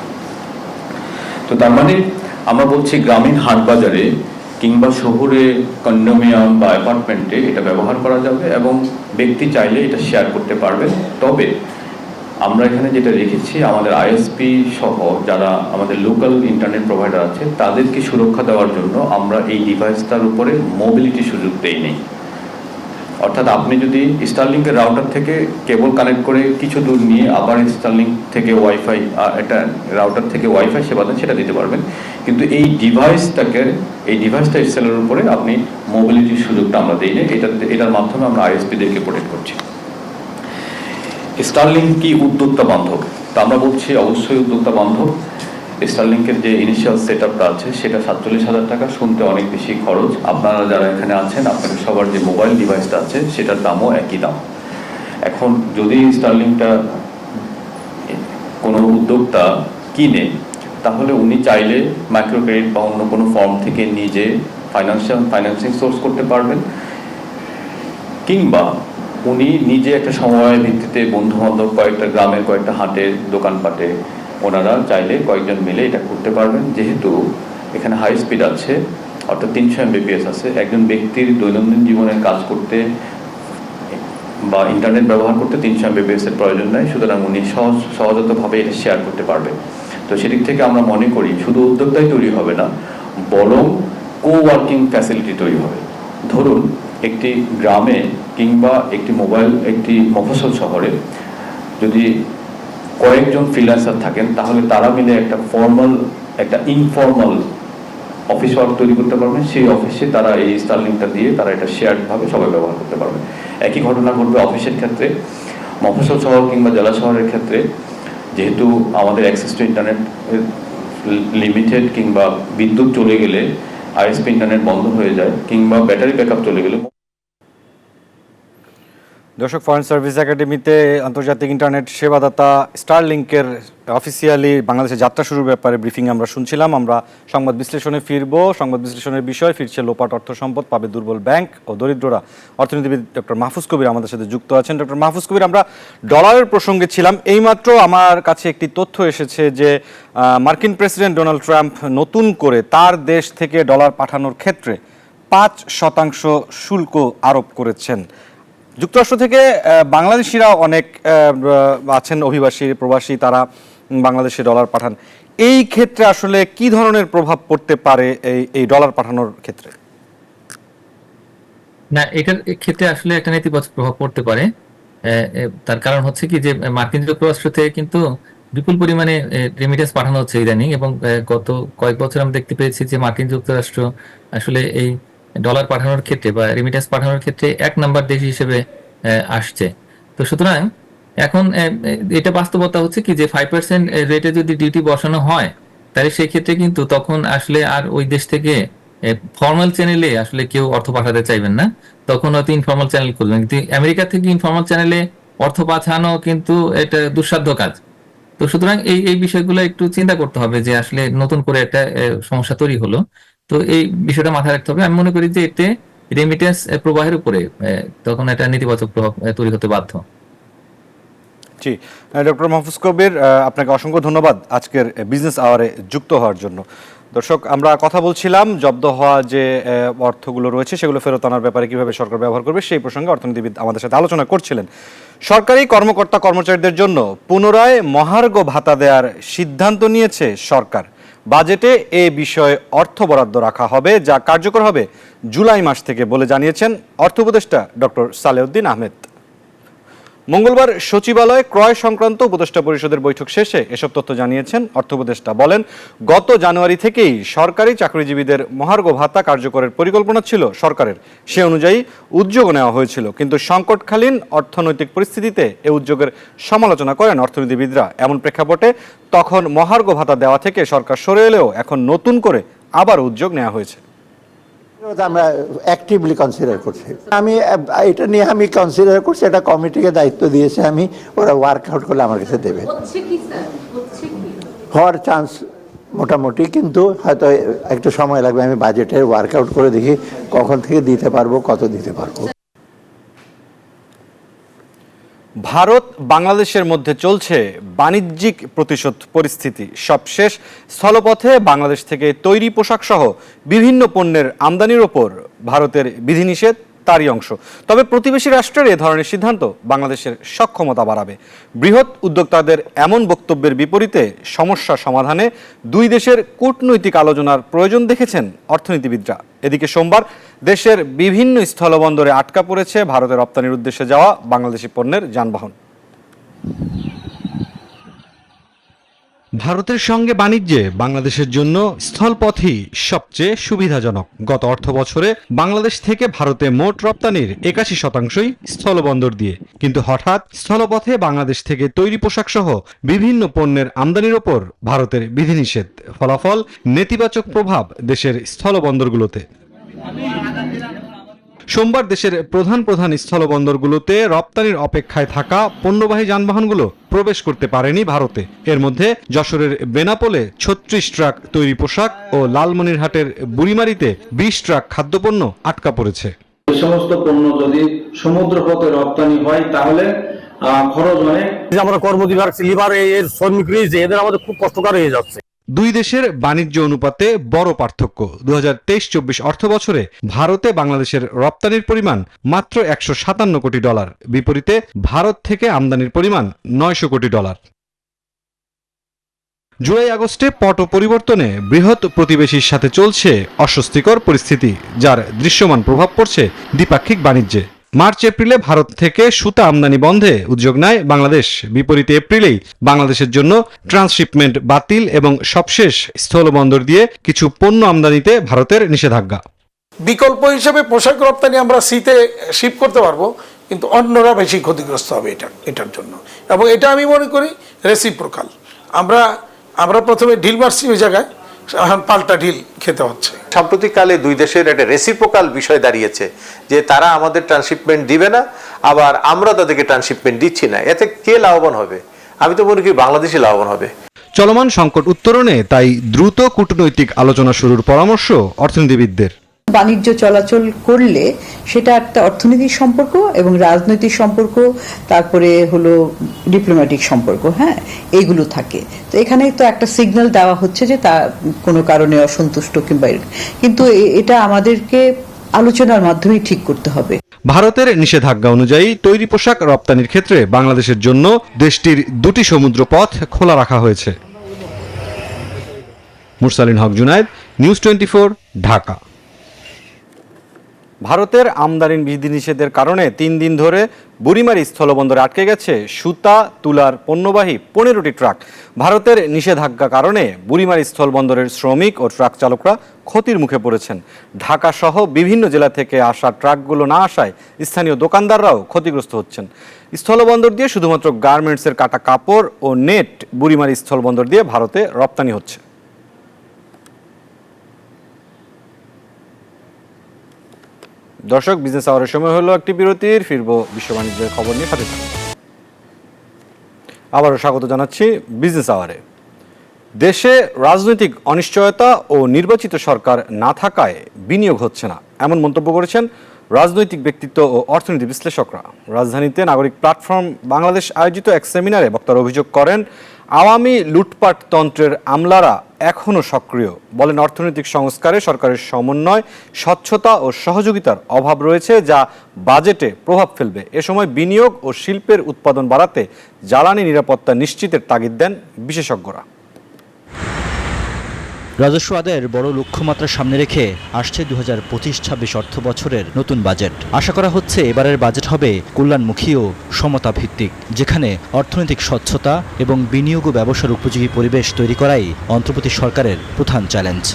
তো তার মানে আমরা বলছি গ্রামীণ হাট বাজারে কিংবা শহরে কন্ডোমিনিয়াম বা অ্যাপার্টমেন্টে এটা ব্যবহার করা যাবে এবং ব্যক্তি চাইলে এটা শেয়ার করতে পারবে। তবে আমরা এখানে যেটা রেখেছি, আমাদের আইএসপি সহ যারা আমাদের লোকাল ইন্টারনেট প্রোভাইডার আছে, তাদেরকে সুরক্ষা দেওয়ার জন্য আমরা এই ডিভাইসটার উপরে মোবিলিটি সুযোগ দেই নেই। অর্থাৎ আপনি যদি স্টারলিংকের রাউটার থেকে কেবল কানেক্ট করে কিছু দূর নিয়ে আবার স্টারলিংক থেকে ওয়াইফাই, একটা রাউটার থেকে ওয়াইফাই সেবা দেন, সেটা দিতে পারবেন। কিন্তু এই ডিভাইসটা সেলের উপরে আপনি মোবিলিটির সুযোগটা আমরা দিই না। এটার মাধ্যমে আমরা আইএসপিদেরকে প্রোটেক্ট করছি। স্টারলিংক কি উদ্যোক্তা বান্ধব? তা আমরা বলছি অবশ্যই উদ্যোক্তা বান্ধব। স্টারলিংকের যে ইনিশিয়াল সেট আপটা আছে সেটা 47,000 টাকা, শুনতে অনেক বেশি খরচ। আপনারা যারা এখানে আছেন, আপনাদের সবার যে মোবাইল ডিভাইসটা আছে সেটার দামও একই দাম। এখন যদি স্টারলিংকটা কোনো উদ্যোক্তা কিনে, তাহলে উনি চাইলে মাইক্রো ক্রেডিট বা অন্য কোনো ফর্ম থেকে নিজে ফাইন্যান্সিং সোর্স করতে পারবেন, কিংবা উনি নিজে একটা সময়ের ভিত্তিতে বন্ধু বান্ধব কয়েকটা গ্রামের কয়েকটা হাটের দোকানপাটে ওনারা চাইলে কয়েকজন মিলে এটা করতে পারবেন। যেহেতু এখানে হাই স্পিড আছে, অর্থাৎ 300 Mbps আছে, একজন ব্যক্তির দৈনন্দিন জীবনের কাজ করতে বা ইন্টারনেট ব্যবহার করতে 300 Mbps এর প্রয়োজন নেই। সুতরাং উনি সহজতভাবে এটা শেয়ার করতে পারবে। তো সেদিক থেকে আমরা মনে করি শুধু উদ্যোক্তাই তৈরি হবে না, বরং কোওয়ার্কিং ফ্যাসিলিটি তৈরি হবে। ধরুন একটি গ্রামে কিংবা একটি মফস্বল শহরে যদি কয়েকজন ফ্রিল্যান্সার থাকেন, তাহলে তারা মিলে একটা ইনফর্মাল অফিস ওয়ার্ক তৈরি করতে পারবেন। সেই অফিসে তারা এই স্টারলিংকটা দিয়ে তারা এটা শেয়ারডভাবে সবাই ব্যবহার করতে পারবে। একই ঘটনা ঘটবে অফিসের ক্ষেত্রে। মফস্বল শহর কিংবা জেলা শহরের ক্ষেত্রে যেহেতু আমাদের অ্যাক্সেস টু ইন্টারনেট লিমিটেড, কিংবা বিদ্যুৎ চলে গেলে আইএসপি ইন্টারনেট বন্ধ হয়ে যায়, কিংবা ব্যাটারি ব্যাকআপ চলে গেলে। দর্শক, ফরেন সার্ভিস একাডেমিতে আন্তর্জাতিক ইন্টারনেট সেবাদাতা স্টারলিংকের অফিসিয়ালি বাংলাদেশে যাত্রা শুরুর ব্যাপারে ব্রিফিং আমরা শুনছিলাম। আমরা সংবাদ বিশ্লেষণে ফিরব। সংবাদ বিশ্লেষণের বিষয় ফিরছে লোপাট অর্থ সম্পদ, পাবে দুর্বল ব্যাংক ও দরিদ্ররা। অর্থনীতিবিদ ডক্টর মাহফুজ কবির আমাদের সাথে যুক্ত আছেন। ডক্টর মাহফুজ কবির, আমরা ডলারের প্রসঙ্গে ছিলাম। এইমাত্র আমার কাছে একটি তথ্য এসেছে যে মার্কিন প্রেসিডেন্ট ডোনাল্ড ট্রাম্প নতুন করে তার দেশ থেকে ডলার পাঠানোর ক্ষেত্রে 5% শুল্ক আরোপ করেছেন। যুক্তরাষ্ট্র থেকে বাংলাদেশিরা অনেক আছেন, অভিবাসী প্রবাসী, তারা বাংলাদেশে ডলার পাঠান। এই ক্ষেত্রে আসলে কি ধরনের প্রভাব পড়তে পারে এই ডলার পাঠানোর ক্ষেত্রে? না, এটার ক্ষেত্রে আসলে একটা নেতিবাচক প্রভাব পড়তে পারে। তার কারণ হচ্ছে কি যে মার্কিন যুক্তরাষ্ট্র থেকে কিন্তু বিপুল পরিমাণে রেমিটেন্স পাঠানো হচ্ছে ইদানিং, এবং গত কয়েক বছর আমরা দেখতে পেয়েছি যে মার্কিন যুক্তরাষ্ট্র আসলে এই ডলার পাঠানোর ক্ষেত্রে বা রেমিটেন্স পাঠানোর ক্ষেত্রে 1 নাম্বার দেশ হিসেবে আসছে। তো সুতরাং এখন এটা বাস্তবতা হচ্ছে কি যে 5% রেটে যদি ডিউটি বসানো হয়, তাহলে সেই ক্ষেত্রে কিন্তু তখন আসলে আর ওই দেশ থেকে ফর্মাল চ্যানেলে আসলে কেউ অর্থ পাঠাতে চাইবেন না, তখন হয়তো ইনফর্মাল চ্যানেল খুলবেন। কিন্তু আমেরিকা থেকে ইনফর্মাল চ্যানেলে অর্থ পাঠানো কিন্তু এটা দুঃসাধ্য কাজ। তো সুতরাং এই বিষয়গুলো একটু চিন্তা করতে হবে যে আসলে নতুন করে একটা সমস্যা তৈরি হলো। তো এই বিষয়টা মাথায় রাখতে হবে। আমি মনে করি যে এতে রেমিটেন্স প্রবাহের উপরে তখন একটা নেতিবাচক প্রভাব তৈরি হতে বাধ্য। জি, ডক্টর মাহফুজ কবির, আপনাকে অসংখ্য ধন্যবাদ আজকের বিজনেস আওয়ারে যুক্ত হওয়ার জন্য। দর্শক, আমরা কথা বলছিলাম জব্দ হওয়া যে অর্থগুলো রয়েছে সেগুলো ফেরত আনার ব্যাপারে কিভাবে সরকার ব্যবহার করবে সেই প্রসঙ্গে অর্থনীতিবিদ আমাদের সাথে আলোচনা করছিলেন। সরকারি কর্মকর্তা কর্মচারীদের জন্য পুনরায় মহার্ঘ ভাতা দেওয়ার সিদ্ধান্ত নিয়েছে সরকার। বাজেটে এ বিষয়ে অর্থ বরাদ্দ রাখা হবে, যা কার্যকর হবে জুলাই মাস থেকে বলে জানিয়েছেন অর্থ উপদেষ্টা ডক্টর সালেউদ্দিন আহমেদ। মঙ্গলবার সচিবালয়ে ক্রয় সংক্রান্ত উপদেষ্টা পরিষদের বৈঠক শেষে এসব তথ্য জানিয়েছেন অর্থ উপদেষ্টা। বলেন, গত জানুয়ারি থেকেই সরকারি চাকরিজীবীদের মহার্ঘ ভাতা কার্যকরের পরিকল্পনা ছিল সরকারের, সে অনুযায়ী উদ্যোগ নেওয়া হয়েছিল, কিন্তু সংকটকালীন অর্থনৈতিক পরিস্থিতিতে এ উদ্যোগের সমালোচনা করেন অর্থনীতিবিদরা। এমন প্রেক্ষাপটে তখন মহার্ঘ ভাতা দেওয়া থেকে সরকার সরে এলেও এখন নতুন করে আবার উদ্যোগ নেওয়া হয়েছে। আমরা অ্যাক্টিভলি কনসিডার করছি। এটা নিয়ে আমি কনসিডার করছি, এটা কমিটিকে দায়িত্ব দিয়েছে, আমি ওরা ওয়ার্কআউট করলে আমার কাছে দেবে। হওয়ার চান্স মোটামুটি, কিন্তু হয়তো একটু সময় লাগবে। আমি বাজেটের ওয়ার্কআউট করে দেখি কখন থেকে দিতে পারবো, কত দিতে পারবো। ভারত বাংলাদেশের মধ্যে চলছে বাণিজ্যিক প্রতিশোধ পরিস্থিতি। সবশেষ স্থলপথে বাংলাদেশ থেকে তৈরি পোশাক সহ বিভিন্ন পণ্যের আমদানির ওপর ভারতের বিধিনিষেধ তারই অংশ। তবে প্রতিবেশী রাষ্ট্রের এ ধরনের সিদ্ধান্ত বাংলাদেশের সক্ষমতা বাড়াবে। বৃহৎ উদ্যোক্তাদের এমন বক্তব্যের বিপরীতে সমস্যা সমাধানে দুই দেশের কূটনৈতিক আলোচনার প্রয়োজন দেখেছেন অর্থনীতিবিদরা। এদিকে সোমবার দেশের বিভিন্ন স্থলবন্দরে আটকা পড়েছে ভারতের রপ্তানির উদ্দেশ্যে যাওয়া বাংলাদেশি পণ্যের যানবাহন। ভারতের সঙ্গে বাণিজ্যে বাংলাদেশের জন্য স্থলপথই সবচেয়ে সুবিধাজনক। গত অর্থ বছরে বাংলাদেশ থেকে ভারতে মোট রপ্তানির ৮১%ই স্থলবন্দর দিয়ে, কিন্তু হঠাৎ স্থলপথে বাংলাদেশ থেকে তৈরি পোশাক সহ বিভিন্ন পণ্যের আমদানির ওপর ভারতের বিধিনিষেধ। ফলাফল, নেতিবাচক প্রভাব দেশের স্থলবন্দরগুলোতে। সোমবার দেশের প্রধান স্থলবন্দরগুলোতে রপ্তানির অপেক্ষায় থাকা পণ্যবাহী যানবাহনগুলো প্রবেশ করতে পারেনি ভারতে। এর মধ্যে যশোরের বেনাপোলে ৩৬ ট্রাক তৈরি পোশাক ও লালমনিরহাটের বুড়িমারিতে ২০ ট্রাক খাদ্যপণ্য আটকা পড়েছে। এই সমস্ত পণ্য যদি সমুদ্র পথে রপ্তানি হয় তাহলে খরচ অনেক। আমরা কর্মজীবী লিভার এর শ্রমিক রয়েছে, এদের আমাদের খুব কষ্টকর হয়ে যাচ্ছে। দুই দেশের বাণিজ্য অনুপাতে বড় পার্থক্য। ২০২৩-২৪ অর্থ বছরে ভারতে বাংলাদেশের রপ্তানির পরিমাণ মাত্র $১৫৭ কোটি, বিপরীতে ভারত থেকে আমদানির পরিমাণ $৯০০ কোটি। জুলাই আগস্টে পট পরিবর্তনে বৃহৎ প্রতিবেশীর সাথে চলছে অস্বস্তিকর পরিস্থিতি, যার দৃশ্যমান প্রভাব পড়ছে দ্বিপাক্ষিক বাণিজ্যে। মার্চ এপ্রিলে ভারত থেকে সুতা আমদানি বন্ধে উদ্যোগ নেয় বাংলাদেশ। বিপরীতে এপ্রিলেই বাংলাদেশের জন্য ট্রান্সশিপমেন্ট বাতিল এবং সবশেষ স্থলবন্দর দিয়ে কিছু পণ্য আমদানিতে ভারতের নিষেধাজ্ঞা। বিকল্প হিসেবে পোশাক রপ্তানি আমরা সিতে শিপ করতে পারবো, কিন্তু অন্যরা বেশি ক্ষতিগ্রস্ত হবে এটার জন্য। এবং এটা আমি মনে করি রেসিপ্রোকাল। আমরা প্রথমে ঢিল মারছি ওই জায়গায়, এখন পাল্টা ঢিল খেতে হচ্ছে। সাম্প্রতিককালে দুই দেশের একটা রেসিপ্রোকাল বিষয় দাঁড়িয়েছে যে তারা আমাদের ট্রান্সশিপমেন্ট দিবে না, আবার আমরা তাদেরকে ট্রান্সশিপমেন্ট দিচ্ছি না। এতে কে লাভবান হবে? আমি তো মনে করি বাংলাদেশি লাভবান হবে। চলমান সংকট উত্তরণে তাই দ্রুত কূটনৈতিক আলোচনা শুরুর পরামর্শ অর্থনীতিবিদদের। বাণিজ্য চলাচল করলে সেটা একটা অর্থনৈতিক সম্পর্ক এবং রাজনৈতিক সম্পর্ক, তারপরে হলো ডিপ্লোম্যাটিক সম্পর্ক, হ্যাঁ, এইগুলো থাকে। তো এখানে তো একটা সিগন্যাল দেওয়া হচ্ছে যে তা কোনো কারণে অসন্তুষ্ট কিংবা, কিন্তু এটা আমাদেরকে আলোচনার মাধ্যমে ঠিক করতে হবে। ভারতের নিষেধাজ্ঞা অনুযায়ী তৈরি পোশাক রপ্তানির ক্ষেত্রে বাংলাদেশের জন্য দেশটির 2টি সমুদ্র পথ খোলা রাখা হয়েছে। মুরসালিন হক জুনায়েদ, নিউজ 24, ঢাকা। ভারতের আমদানি বিধিনিষেধের কারণে 3 দিন ধরে বুড়িমারী স্থলবন্দরে আটকে গেছে সুতা তুলার পণ্যবাহী 15টি ট্রাক। ভারতের নিষেধাজ্ঞা কারণে বুড়িমারী স্থলবন্দরের শ্রমিক ও ট্রাক চালকরা ক্ষতির মুখে পড়েছেন। ঢাকা সহ বিভিন্ন জেলা থেকে আসা ট্রাকগুলো না আসায় স্থানীয় দোকানদাররাও ক্ষতিগ্রস্ত হচ্ছেন। স্থলবন্দর দিয়ে শুধুমাত্র গার্মেন্টসের কাটা কাপড় ও নেট বুড়িমারী স্থলবন্দর দিয়ে ভারতে রপ্তানি হচ্ছে। দর্শক, বিজনেস আওয়ারের সময় হলো একটি বিরতির। ফিরবো বিশ্ব বাণিজ্যের খবর নিয়ে। সাথে থাকুন। আবারও স্বাগত জানাচ্ছি বিজনেস আওয়ারে। দেশে রাজনৈতিক অনিশ্চয়তা ও নির্বাচিত সরকার না থাকায় বিনিয়োগ হচ্ছে না, এমন মন্তব্য করেছেন রাজনৈতিক ব্যক্তিত্ব ও অর্থনীতি বিশ্লেষকরা। রাজধানীতে নাগরিক প্ল্যাটফর্ম বাংলাদেশ আয়োজিত এক সেমিনারে বক্তারা অভিযোগ করেন, আওয়ামী লুটপাট তন্ত্রের আমলারা এখনও সক্রিয়। বলেন, অর্থনৈতিক সংস্কারে সরকারের সমন্বয়, স্বচ্ছতা ও সহযোগিতার অভাব রয়েছে, যা বাজেটে প্রভাব ফেলবে। এ সময় বিনিয়োগ ও শিল্পের উৎপাদন বাড়াতে জ্বালানি নিরাপত্তা নিশ্চিতের তাগিদ দেন বিশেষজ্ঞরা। রাজস্ব আদায়ের বড় লক্ষ্যমাত্রা সামনে রেখে আসছে 2025-26 অর্থ বছরের নতুন বাজেট। আশা করা হচ্ছে এবারের বাজেট হবে কল্যাণমুখী ও সমতা ভিত্তিক, যেখানে অর্থনৈতিক স্বচ্ছতা এবং বিনিয়োগ ও ব্যবসার উপযোগী পরিবেশ তৈরি করাই অন্তর্বর্তী সরকারের প্রধান চ্যালেঞ্জ।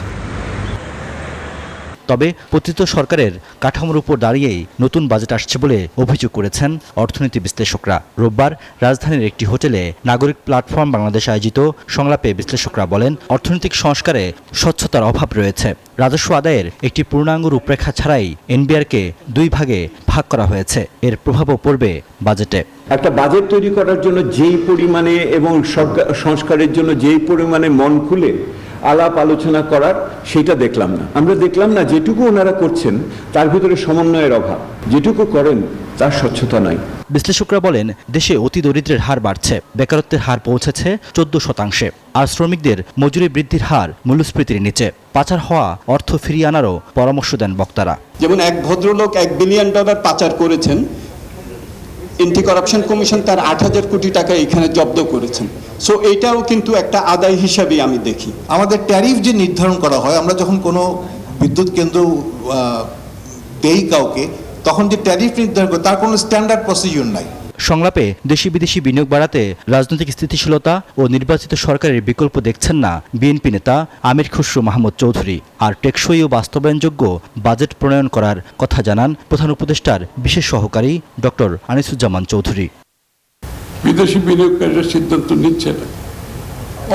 তবে পতিত সরকারের কাঠামোর উপর দাঁড়িয়েই নতুন বাজেট আসছে বলে অভিযোগ করেছেন অর্থনীতি বিশ্লেষকরা। রোববার রাজধানীর একটি হোটেলে নাগরিক প্ল্যাটফর্ম বাংলাদেশ আয়োজিত সংলাপে বিশ্লেষকরা বলেন, অর্থনৈতিক সংস্কারে স্বচ্ছতার অভাব রয়েছে। রাজস্ব আদায়ের একটি পূর্ণাঙ্গ রূপরেখা ছাড়াই এনবিআরকে 2 ভাগে ভাগ করা হয়েছে। এর প্রভাবও পড়বে বাজেটে। একটা বাজেট তৈরি করার জন্য যেই পরিমাণে এবং সংস্কারের জন্য যেই পরিমাণে মন খুলে আলাপ আলোচনা করার, সেটা দেখলাম না। আমরা দেখলাম না যেটুকু ওনারা করছেন তার ভিতরে সমন্বয়ের অভাব, যেটুকু করেন তার স্বচ্ছতা নাই। বিশ্লেষকরা বলেন, দেশে অতি দরিদ্রের হার বাড়ছে, বেকারত্বের হার পৌঁছেছে 14%, আর শ্রমিকদের মজুরি বৃদ্ধির হার মূল্যস্ফীতির নিচে। পাচার হওয়া অর্থ ফিরিয়ে আনারও পরামর্শ দেন বক্তারা। যেমন এক ভদ্রলোক $1 বিলিয়ন পাচার করেছেন, এন্টি করাপশন কমিশন তার 8,000 কোটি টাকা এখানে জব্দ করেছেন। সো এইটাও কিন্তু একটা আদায় হিসাবে আমি দেখি। আমাদের ট্যারিফ যে নির্ধারণ করা হয়, আমরা যখন কোনো বিদ্যুৎ কেন্দ্র দেই কাউকে, তখন যে ট্যারিফ নির্ধারণ করে তার কোনো স্ট্যান্ডার্ড প্রসিডিউর নাই। সংলাপে দেশি বিদেশি বিনিয়োগ বাড়াতে রাজনৈতিক স্থিতিশীলতা ও নির্বাচিত সরকারের বিকল্প দেখছেন না বিএনপি নেতা আমির খুসরো মাহমুদ চৌধুরী। আর টেকসই ও বাস্তবায়নযোগ্য বাজেট প্রণয়ন করার কথা জানান প্রধান উপদেষ্টার বিশেষ সহকারী ডক্টর আনিসুজ্জামান চৌধুরী। বিদেশি বিনিয়োগকারীরা সিদ্ধান্ত নিচ্ছে না,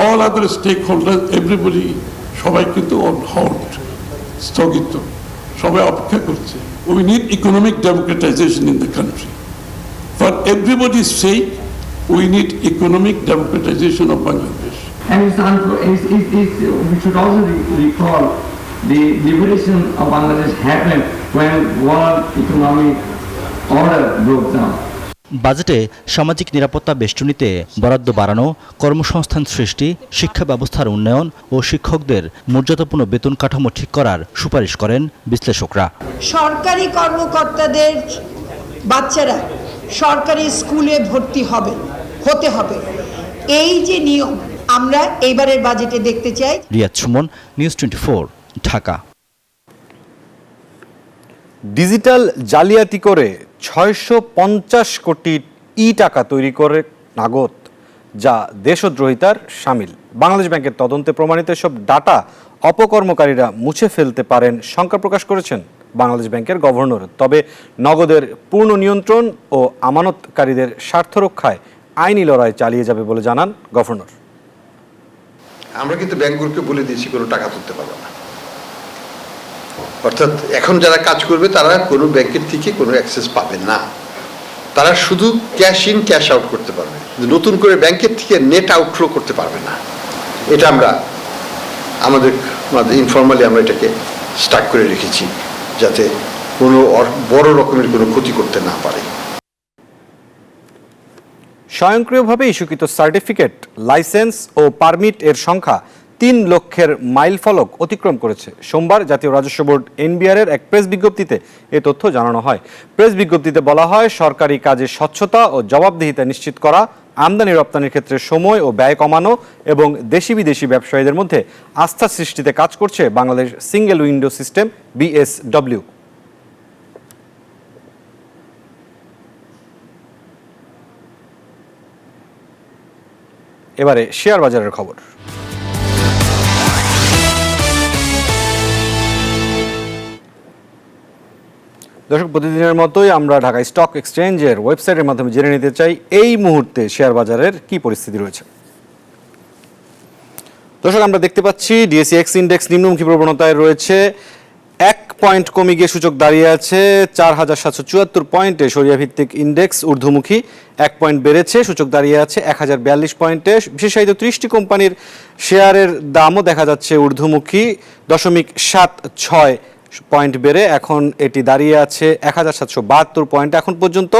all other stake holder, everybody, সবাই কিন্তু অন হোল্ড, স্থগিত, সবাই অপেক্ষা করছে। We need economic democratization in the country. For everybody's sake, we need economic democratization of Bangladesh. And we should also recall the liberation of Bangladesh happened when world economic order broke down. বাজেটে সামাজিক নিরাপত্তা বেষ্টনীতে বরাদ্দ বাড়ানো, কর্মসংস্থান সৃষ্টি, শিক্ষা ব্যবস্থার উন্নয়ন ও শিক্ষকদের মর্যাদাপূর্ণ বেতন কাঠামো ঠিক করার সুপারিশ করেন বিশ্লেষকরা। সরকারি কর্মকর্তাদের বাচ্চারা সরকারি স্কুলে ভর্তি হতে হবে, এই যে নিয়ম আমরা এইবারের বাজেটে দেখতে চাই। রিয়াদ সুমন, নিউজ 24, ঢাকা। ডিজিটাল জালিয়াতি করে 650 কোটি টাকা তৈরি করে নাগদ, যা দেশদ্রোহিতার শামিল। বাংলাদেশ ব্যাংকের তদন্তে প্রমাণিত সব ডাটা অপকর্মকারীরা মুছে ফেলতে পারেন শঙ্কা প্রকাশ করেছেন বাংলাদেশ ব্যাংকের গভর্নর। তবে নগদের পূর্ণ নিয়ন্ত্রণ ও আমানতকারীদের স্বার্থ রক্ষায় আইনি লড়াই চালিয়ে যাবে বলে জানান গভর্নর। আমরা কিন্তু ব্যাংকগুলোকে বলে দিয়েছি কোনো টাকা তুলতে পারবে না, অর্থাৎ এখন যারা কাজ করবে তারা কোনো ব্যাংকের থেকে কোনো অ্যাক্সেস পাবে না, তারা শুধু ক্যাশ ইন ক্যাশ আউট করতে পারবে, নতুন করে ব্যাংকের থেকে নেট আউটফ্লো করতে পারবে না। এটা আমরা আমাদের ইনফর্মালি আমরা এটাকে স্টার্ট করে রেখেছি, যাতে কোনো বড় রকমের কোনো ক্ষতি করতে না পারে। স্বয়ংক্রিয়ভাবে ইস্যুকৃত সার্টিফিকেট, লাইসেন্স ও পারমিট এর সংখ্যা 3 লক্ষের মাইল ফলক অতিক্রম করেছে। সোমবার জাতীয় রাজস্ব বোর্ড এনবিআর এর এক প্রেস বিজ্ঞপ্তিতে এ তথ্য জানানো হয়। প্রেস বিজ্ঞপ্তিতে বলা হয়, সরকারি কাজের স্বচ্ছতা ও জবাবদিহিতা নিশ্চিত করা, আমদানি রপ্তানির ক্ষেত্রে সময় ও ব্যয় কমানো এবং দেশি বিদেশি ব্যবসায়ীদের মধ্যে আস্থা সৃষ্টিতে কাজ করছে Bangladesh single window system BSW। এবারে শেয়ার বাজারের খবর। দর্শক, প্রতিদিনের মতোই আমরা ঢাকা স্টক এক্সচেঞ্জের ওয়েবসাইটের মাধ্যমে জেনে নিতে চাই এই মুহূর্তে শেয়ার বাজারের কি পরিস্থিতি রয়েছে। দর্শক, আমরা দেখতে পাচ্ছি DSEX ইন্ডেক্স নিম্নমুখী প্রবণতায় রয়েছে। 1 পয়েন্ট কমে গিয়ে সূচক দাঁড়িয়ে আছে 4774 পয়েন্টে। সরিয়া ভিত্তিক ইন্ডেক্স ঊর্ধ্বমুখী, 1 পয়েন্ট বেড়েছে, সূচক দাঁড়িয়ে আছে 1042 পয়েন্টে। বিশেষায়িত 30টি কোম্পানির শেয়ারের দামও দেখা যাচ্ছে ঊর্ধ্বমুখী, 0.76 পয়েন্ট বেড়ে এখন এটি দাঁড়িয়ে আছে 1772 পয়েন্ট। এখন পর্যন্ত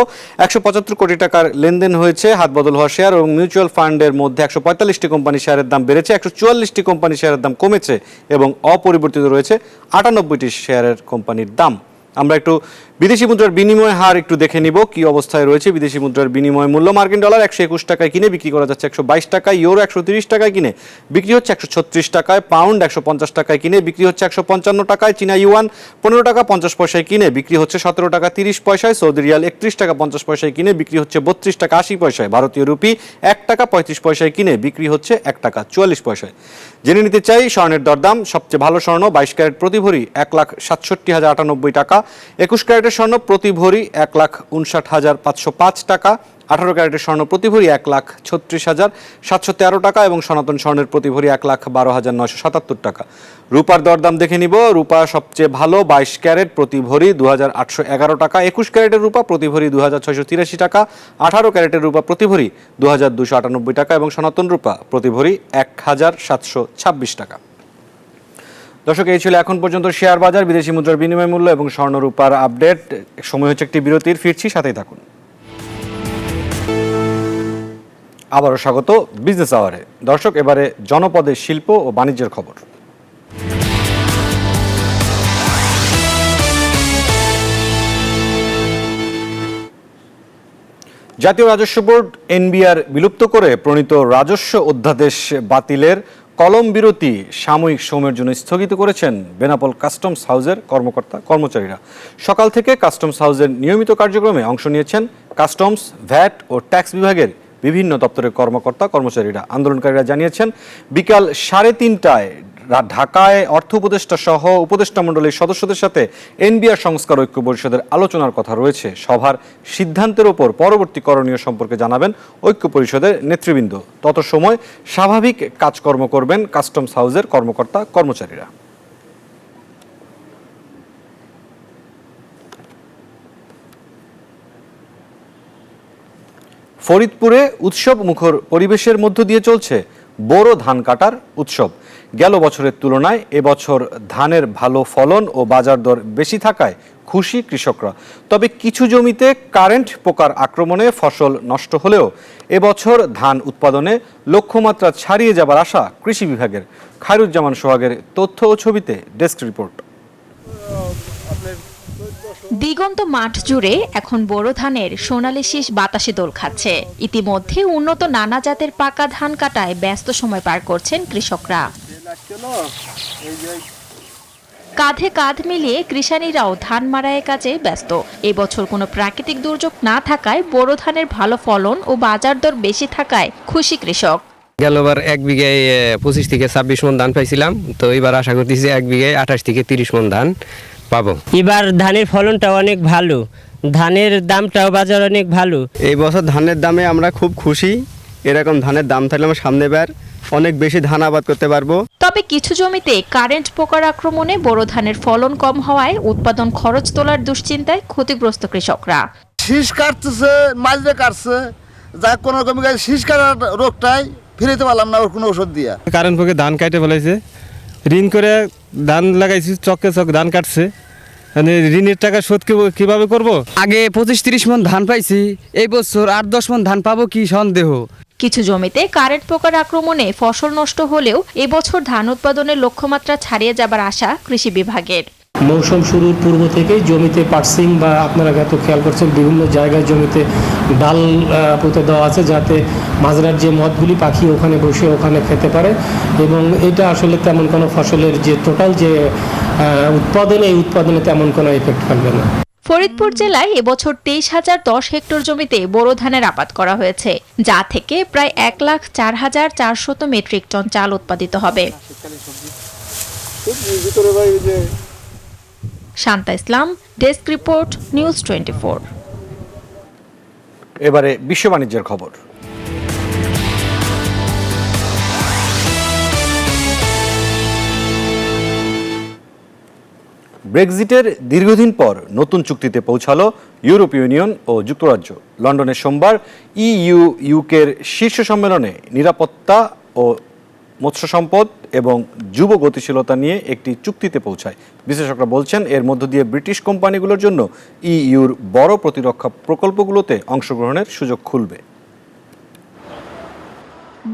175 কোটি টাকার লেনদেন হয়েছে হাত বদল হওয়া শেয়ার এবং মিউচুয়াল ফান্ডের মধ্যে 145টি কোম্পানি শেয়ারের দাম বেড়েছে, 144টি কোম্পানি শেয়ারের দাম কমেছে এবং অপরিবর্তিত রয়েছে 98টি শেয়ারের কোম্পানির দাম। আমরা একটু বিদেশি মুদ্রার বিনিময় হার একটু দেখে নিব কি অবস্থায় রয়েছে। বিদেশি মুদ্রার বিনিময় মূল্য, মার্কিন ডলার 121 টাকায় কিনে বিক্রি করা যাচ্ছে 122 টাকায়, ইউরো 130 টাকায় কিনে বিক্রি হচ্ছে 136 টাকায়, পাউন্ড 150 টাকায় কিনে বিক্রি হচ্ছে 155 টাকায়, চীনা ইউয়ান 15 টাকা 50 পয়সায় কিনে বিক্রি হচ্ছে 17 টাকা 30 পয়সায়, সৌদি রিয়াল 31 টাকা 50 পয়সায় কিনে বিক্রি হচ্ছে 32 টাকা 80 পয়সায়, ভারতীয় রুপি 1 টাকা 35 পয়সায় কিনে বিক্রি হচ্ছে 1 টাকা 44 পয়সায়। জেনে নিতে চাই স্বর্ণের দরদাম। সবচেয়ে ভালো স্বর্ণ 22 ক্যারেট প্রতি ভরি 1,67,098 টাকা, 21 ক্যারেটের স্বর্ণ প্রতি ভরি 1,59,505 টাকা, 18 ক্যারেটের স্বর্ণ প্রতি ভরি 1,36,713 টাকা এবং সনাতন স্বর্ণের প্রতি ভরি 1,12,977 টাকা। রূপার দরদাম দেখে নিব। রূপা সবচেয়ে ভালো 22 ক্যারেট প্রতি ভরি 2,811 টাকা, 21 ক্যারেটের রূপা প্রতি ভরি 2,683 টাকা, 18 ক্যারেটের রূপা প্রতি ভরি 2,298 টাকা এবং সনাতন রূপা প্রতি ভরি 1,726 টাকা। দর্শক, এই ছিল এখন পর্যন্ত শেয়ার বাজার, বিদেশি মুদ্রার বিনিময় মূল্য এবং স্বর্ণ রূপার আপডেট। সময় হচ্ছে একটি বিরতির, ফিরছি, সাথেই থাকুন। আবারও স্বাগত বিজনেস আওয়ারে। দর্শক, এবারে জনপদের শিল্প ও বাণিজ্যের খবর। জাতীয় রাজস্ব বোর্ড এনবিআর বিলুপ্ত করে প্রণীত রাজস্ব অধ্যাদেশ বাতিলের কলম বিরতি সাময়িক সময়ের জন্য স্থগিত করেছেন বেনাপোল কাস্টমস হাউসের কর্মকর্তা কর্মচারীরা। সকাল থেকে কাস্টমস হাউসের নিয়মিত কার্যক্রমে অংশ নিয়েছেন কাস্টমস, ভ্যাট ও ট্যাক্স বিভাগের বিভিন্ন দপ্তরের কর্মকর্তা কর্মচারীরা। আন্দোলনকারীরা জানিয়েছেন, বিকাল 3:30টায় ঢাকায় অর্থ উপদেষ্টা সহ উপদেষ্টা মণ্ডলীর সদস্যদের সাথে এনবিআর সংস্কার ঐক্য পরিষদের আলোচনার কথা রয়েছে। সভার সিদ্ধান্তের ওপর পরবর্তী করণীয় সম্পর্কে জানাবেন ঐক্য পরিষদের নেতৃবৃন্দ। তত সময় স্বাভাবিক কাজকর্ম করবেন কাস্টমস হাউসের কর্মকর্তা কর্মচারীরা। ফরিদপুরে উৎসব মুখর পরিবেশের মধ্য দিয়ে চলছে বোরো ধান কাটার উৎসব। গেল বছরের তুলনায় এবছর ধানের ভালো ফলন ও বাজার দর বেশি থাকায় খুশি কৃষকরা। তবে কিছু জমিতে কারেন্ট পোকার আক্রমণে ফসল নষ্ট হলেও এবছর ধান উৎপাদনে লক্ষ্যমাত্রা ছাড়িয়ে যাবার আশা কৃষি বিভাগের। খায়রুজ্জামান সোহাগের তথ্য ও ছবিতে ডেস্ক রিপোর্ট। দিগন্ত মাঠ জুড়ে এখন বোরো ধানের সোনালী শীষ বাতাসে দোল খাচ্ছে। ইতিমধ্যে উন্নত নানা জাতের পাকা ধান কাটায় ব্যস্ত সময় পার করছেন কৃষকরা। কাঁধে কাঁধ মিলিয়ে কৃষানীরাও ধান মাড়াইয়ের কাজে ব্যস্ত। এবছর কোনো প্রাকৃতিক দুর্যোগ না থাকায় বোরো ধানের ভালো ফলন ও বাজার দর বেশি থাকায় খুশি কৃষক। গেলবার 1 বিঘায় 25 থেকে 26 মণ ধান পাইছিলাম, তো এবার আশা করতেছি 1 বিঘায় 28 থেকে 30 মণ ধান পাবো। এবার ধানের ফলনটা অনেক ভালো, ধানের দামটাও বাজার অনেক ভালো। এই বছর ধানের দামে আমরা খুব খুশি। এরকম ধানের দাম থাকলে আমরা সামনেবার অনেক বেশি ধান আবাদ করতে পারবো। তবে কিছু জমিতে কারেন্ট পোকার আক্রমণে বোরো ধানের ফলন কম হওয়ায় উৎপাদন খরচ তোলার দুশ্চিন্তায় ক্ষতিগ্রস্ত কৃষকরা। শীষ কাটতেছে, মাঝে কাটছে, যা কোনো রকম শীষ কাটার রোগটাই ফিরাইতে পারলাম না ওর কোনো ওষুধ দিয়া। কারেন্ট পোকে ধান কাটে ফেলাইছে, ঋণ করে ধান লাগাইছি, চকে চক ধান কাটছে, ঋণের টাকা শোধ কিভাবে করব? আগে 25-30 মণ ধান পাইছি, এই বছর 8-10 মণ ধান পাবো কি সন্দেহ। কিছু জমিতে কারেন্ট পোকার আক্রমণে ফসল নষ্ট হলেও এবছর ধান উৎপাদনের লক্ষ্যমাত্রা ছাড়িয়ে যাবার আশা কৃষি বিভাগের। মৌসুম শুরুর পূর্ব থেকেই জমিতে পার্সিং বা আপনারা হয়তো খেয়াল করছেন বিভিন্ন জায়গায় জমিতে ডাল পুঁতে দেওয়া আছে, যাতে মাজরার যে মদগুলি পাখি ওখানে বসে ওখানে খেতে পারে, এবং এটা আসলে তেমন কোনো ফসলের যে টোটাল যে উৎপাদন, এই উৎপাদনে তেমন কোনো এফেক্ট ফেলবে না। ফরিদপুর জেলায় এবছর 23,010 হেক্টর জমিতে বোরো ধানের আবাদ করা হয়েছে, যা থেকে প্রায় 1,04,400 মেট্রিক টন চাল উৎপাদিত হবে। শান্তা ইসলাম, ডেস্ক রিপোর্ট, নিউজ 24। এবারে বিশ্ব বাণিজ্যের খবর। ব্রেক্সিটের দীর্ঘদিন পর নতুন চুক্তিতে পৌঁছালো ইউরোপীয় ইউনিয়ন ও যুক্তরাজ্য। লন্ডনে সোমবার ইউকের শীর্ষ সম্মেলনে নিরাপত্তা ও মৎস্য সম্পদ এবং যুব গতিশীলতা নিয়ে একটি চুক্তিতে পৌঁছায়। বিশ্লেষকরা বলছেন এর মধ্য দিয়ে ব্রিটিশ কোম্পানিগুলোর জন্য ইউর বড় প্রতিরক্ষা প্রকল্পগুলোতে অংশগ্রহণের সুযোগ খুলবে।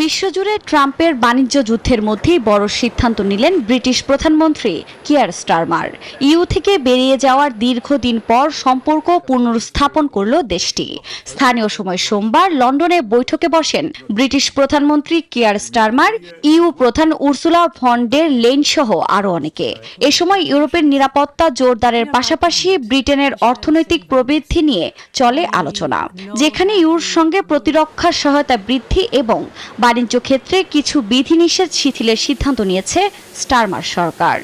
বিশ্বজুড়ে ট্রাম্পের বাণিজ্য যুদ্ধের মধ্যেই বড় সিদ্ধান্ত নিলেন ব্রিটিশ প্রধানমন্ত্রী কিয়ার স্টারমার। ইউ থেকে বেরিয়ে যাওয়ার দীর্ঘদিন পর সম্পর্ক পুনরুস্থাপন করল দেশটি। স্থানীয় সময় সোমবার লন্ডনে বৈঠকে বসেন ব্রিটিশ প্রধানমন্ত্রী কিয়ার স্টারমার, ইউ প্রধান উর্সুলা ফন ডের লেইন সহ আরও অনেকে। এ সময় ইউরোপের নিরাপত্তা জোরদারের পাশাপাশি ব্রিটেনের অর্থনৈতিক প্রবৃদ্ধি নিয়ে চলে আলোচনা, যেখানে ইউর সঙ্গে প্রতিরক্ষা সহায়তা বৃদ্ধি এবং বাণিজ্য ক্ষেত্রে কিছু বিধিনিষেধ শিথিলের সিদ্ধান্ত নিয়েছে স্টারমার সরকার।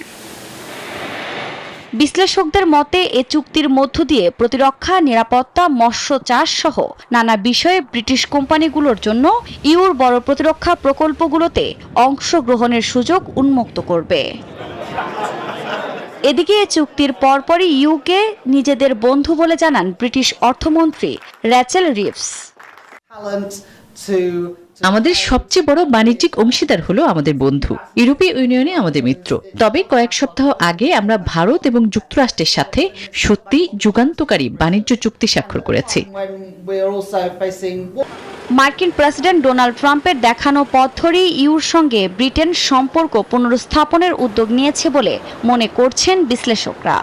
বিশ্লেষকদের মতে এ চুক্তির মধ্য দিয়ে প্রতিরক্ষা, নিরাপত্তা, মৎস্য চাষ সহ নানা বিষয়ে ব্রিটিশ কোম্পানিগুলোর জন্য ইউর বড় প্রতিরক্ষা প্রকল্পগুলোতে অংশগ্রহণের সুযোগ উন্মুক্ত করবে। এদিকে এ চুক্তির পরপরই ইউকে নিজেদের বন্ধু বলে জানান ব্রিটিশ অর্থমন্ত্রী র্যাচেল রিভস। আমাদের সবচেয়ে বড় বাণিজ্যিক অংশীদার হলো আমাদের বন্ধু। ইউরোপীয় ইউনিয়নে আমাদের মিত্র। তবে কয়েক সপ্তাহ আগে আমরা ভারত এবং যুক্তরাষ্ট্রের সাথে সত্যি যুগান্তকারী বাণিজ্য চুক্তি স্বাক্ষর করেছি। মার্কিন প্রেসিডেন্ট ডোনাল্ড ট্রাম্পের দেখানো পথ ধরেই ইউর সঙ্গে ব্রিটেন সম্পর্ক পুনরুস্থাপনের উদ্যোগ নিয়েছে বলে মনে করছেন বিশ্লেষকরা।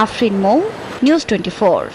আফরিন মৌ, নিউজ 24।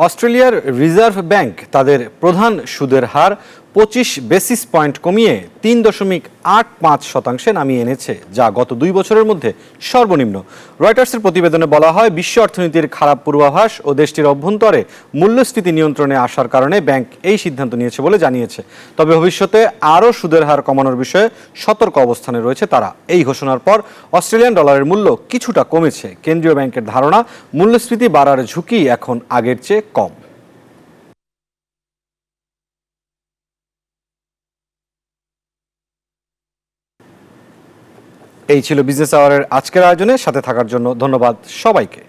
অস্ট্রেলিয়ার রিজার্ভ ব্যাংক তাদের প্রধান সুদের হার 25 বেসিস পয়েন্ট কমিয়ে 3.85% নামিয়ে এনেছে, যা গত 2 বছরের মধ্যে সর্বনিম্ন। রয়টার্সের প্রতিবেদনে বলা হয়, বিশ্ব অর্থনীতির খারাপ পূর্বাভাস ও দেশটির অভ্যন্তরে মূল্যস্ফীতি নিয়ন্ত্রণে আসার কারণে ব্যাংক এই সিদ্ধান্ত নিয়েছে বলে জানিয়েছে। তবে ভবিষ্যতে আরও সুদের হার কমানোর বিষয়ে সতর্ক অবস্থানে রয়েছে তারা। এই ঘোষণার পর অস্ট্রেলিয়ান ডলারের মূল্য কিছুটা কমেছে। কেন্দ্রীয় ব্যাংকের ধারণা, মূল্যস্ফীতি বাড়ার ঝুঁকি এখন আগের চেয়ে কম। এই ছিল বিজনেস আওয়ারের আজকের আয়োজনে। সাথে থাকার জন্য ধন্যবাদ সবাইকে।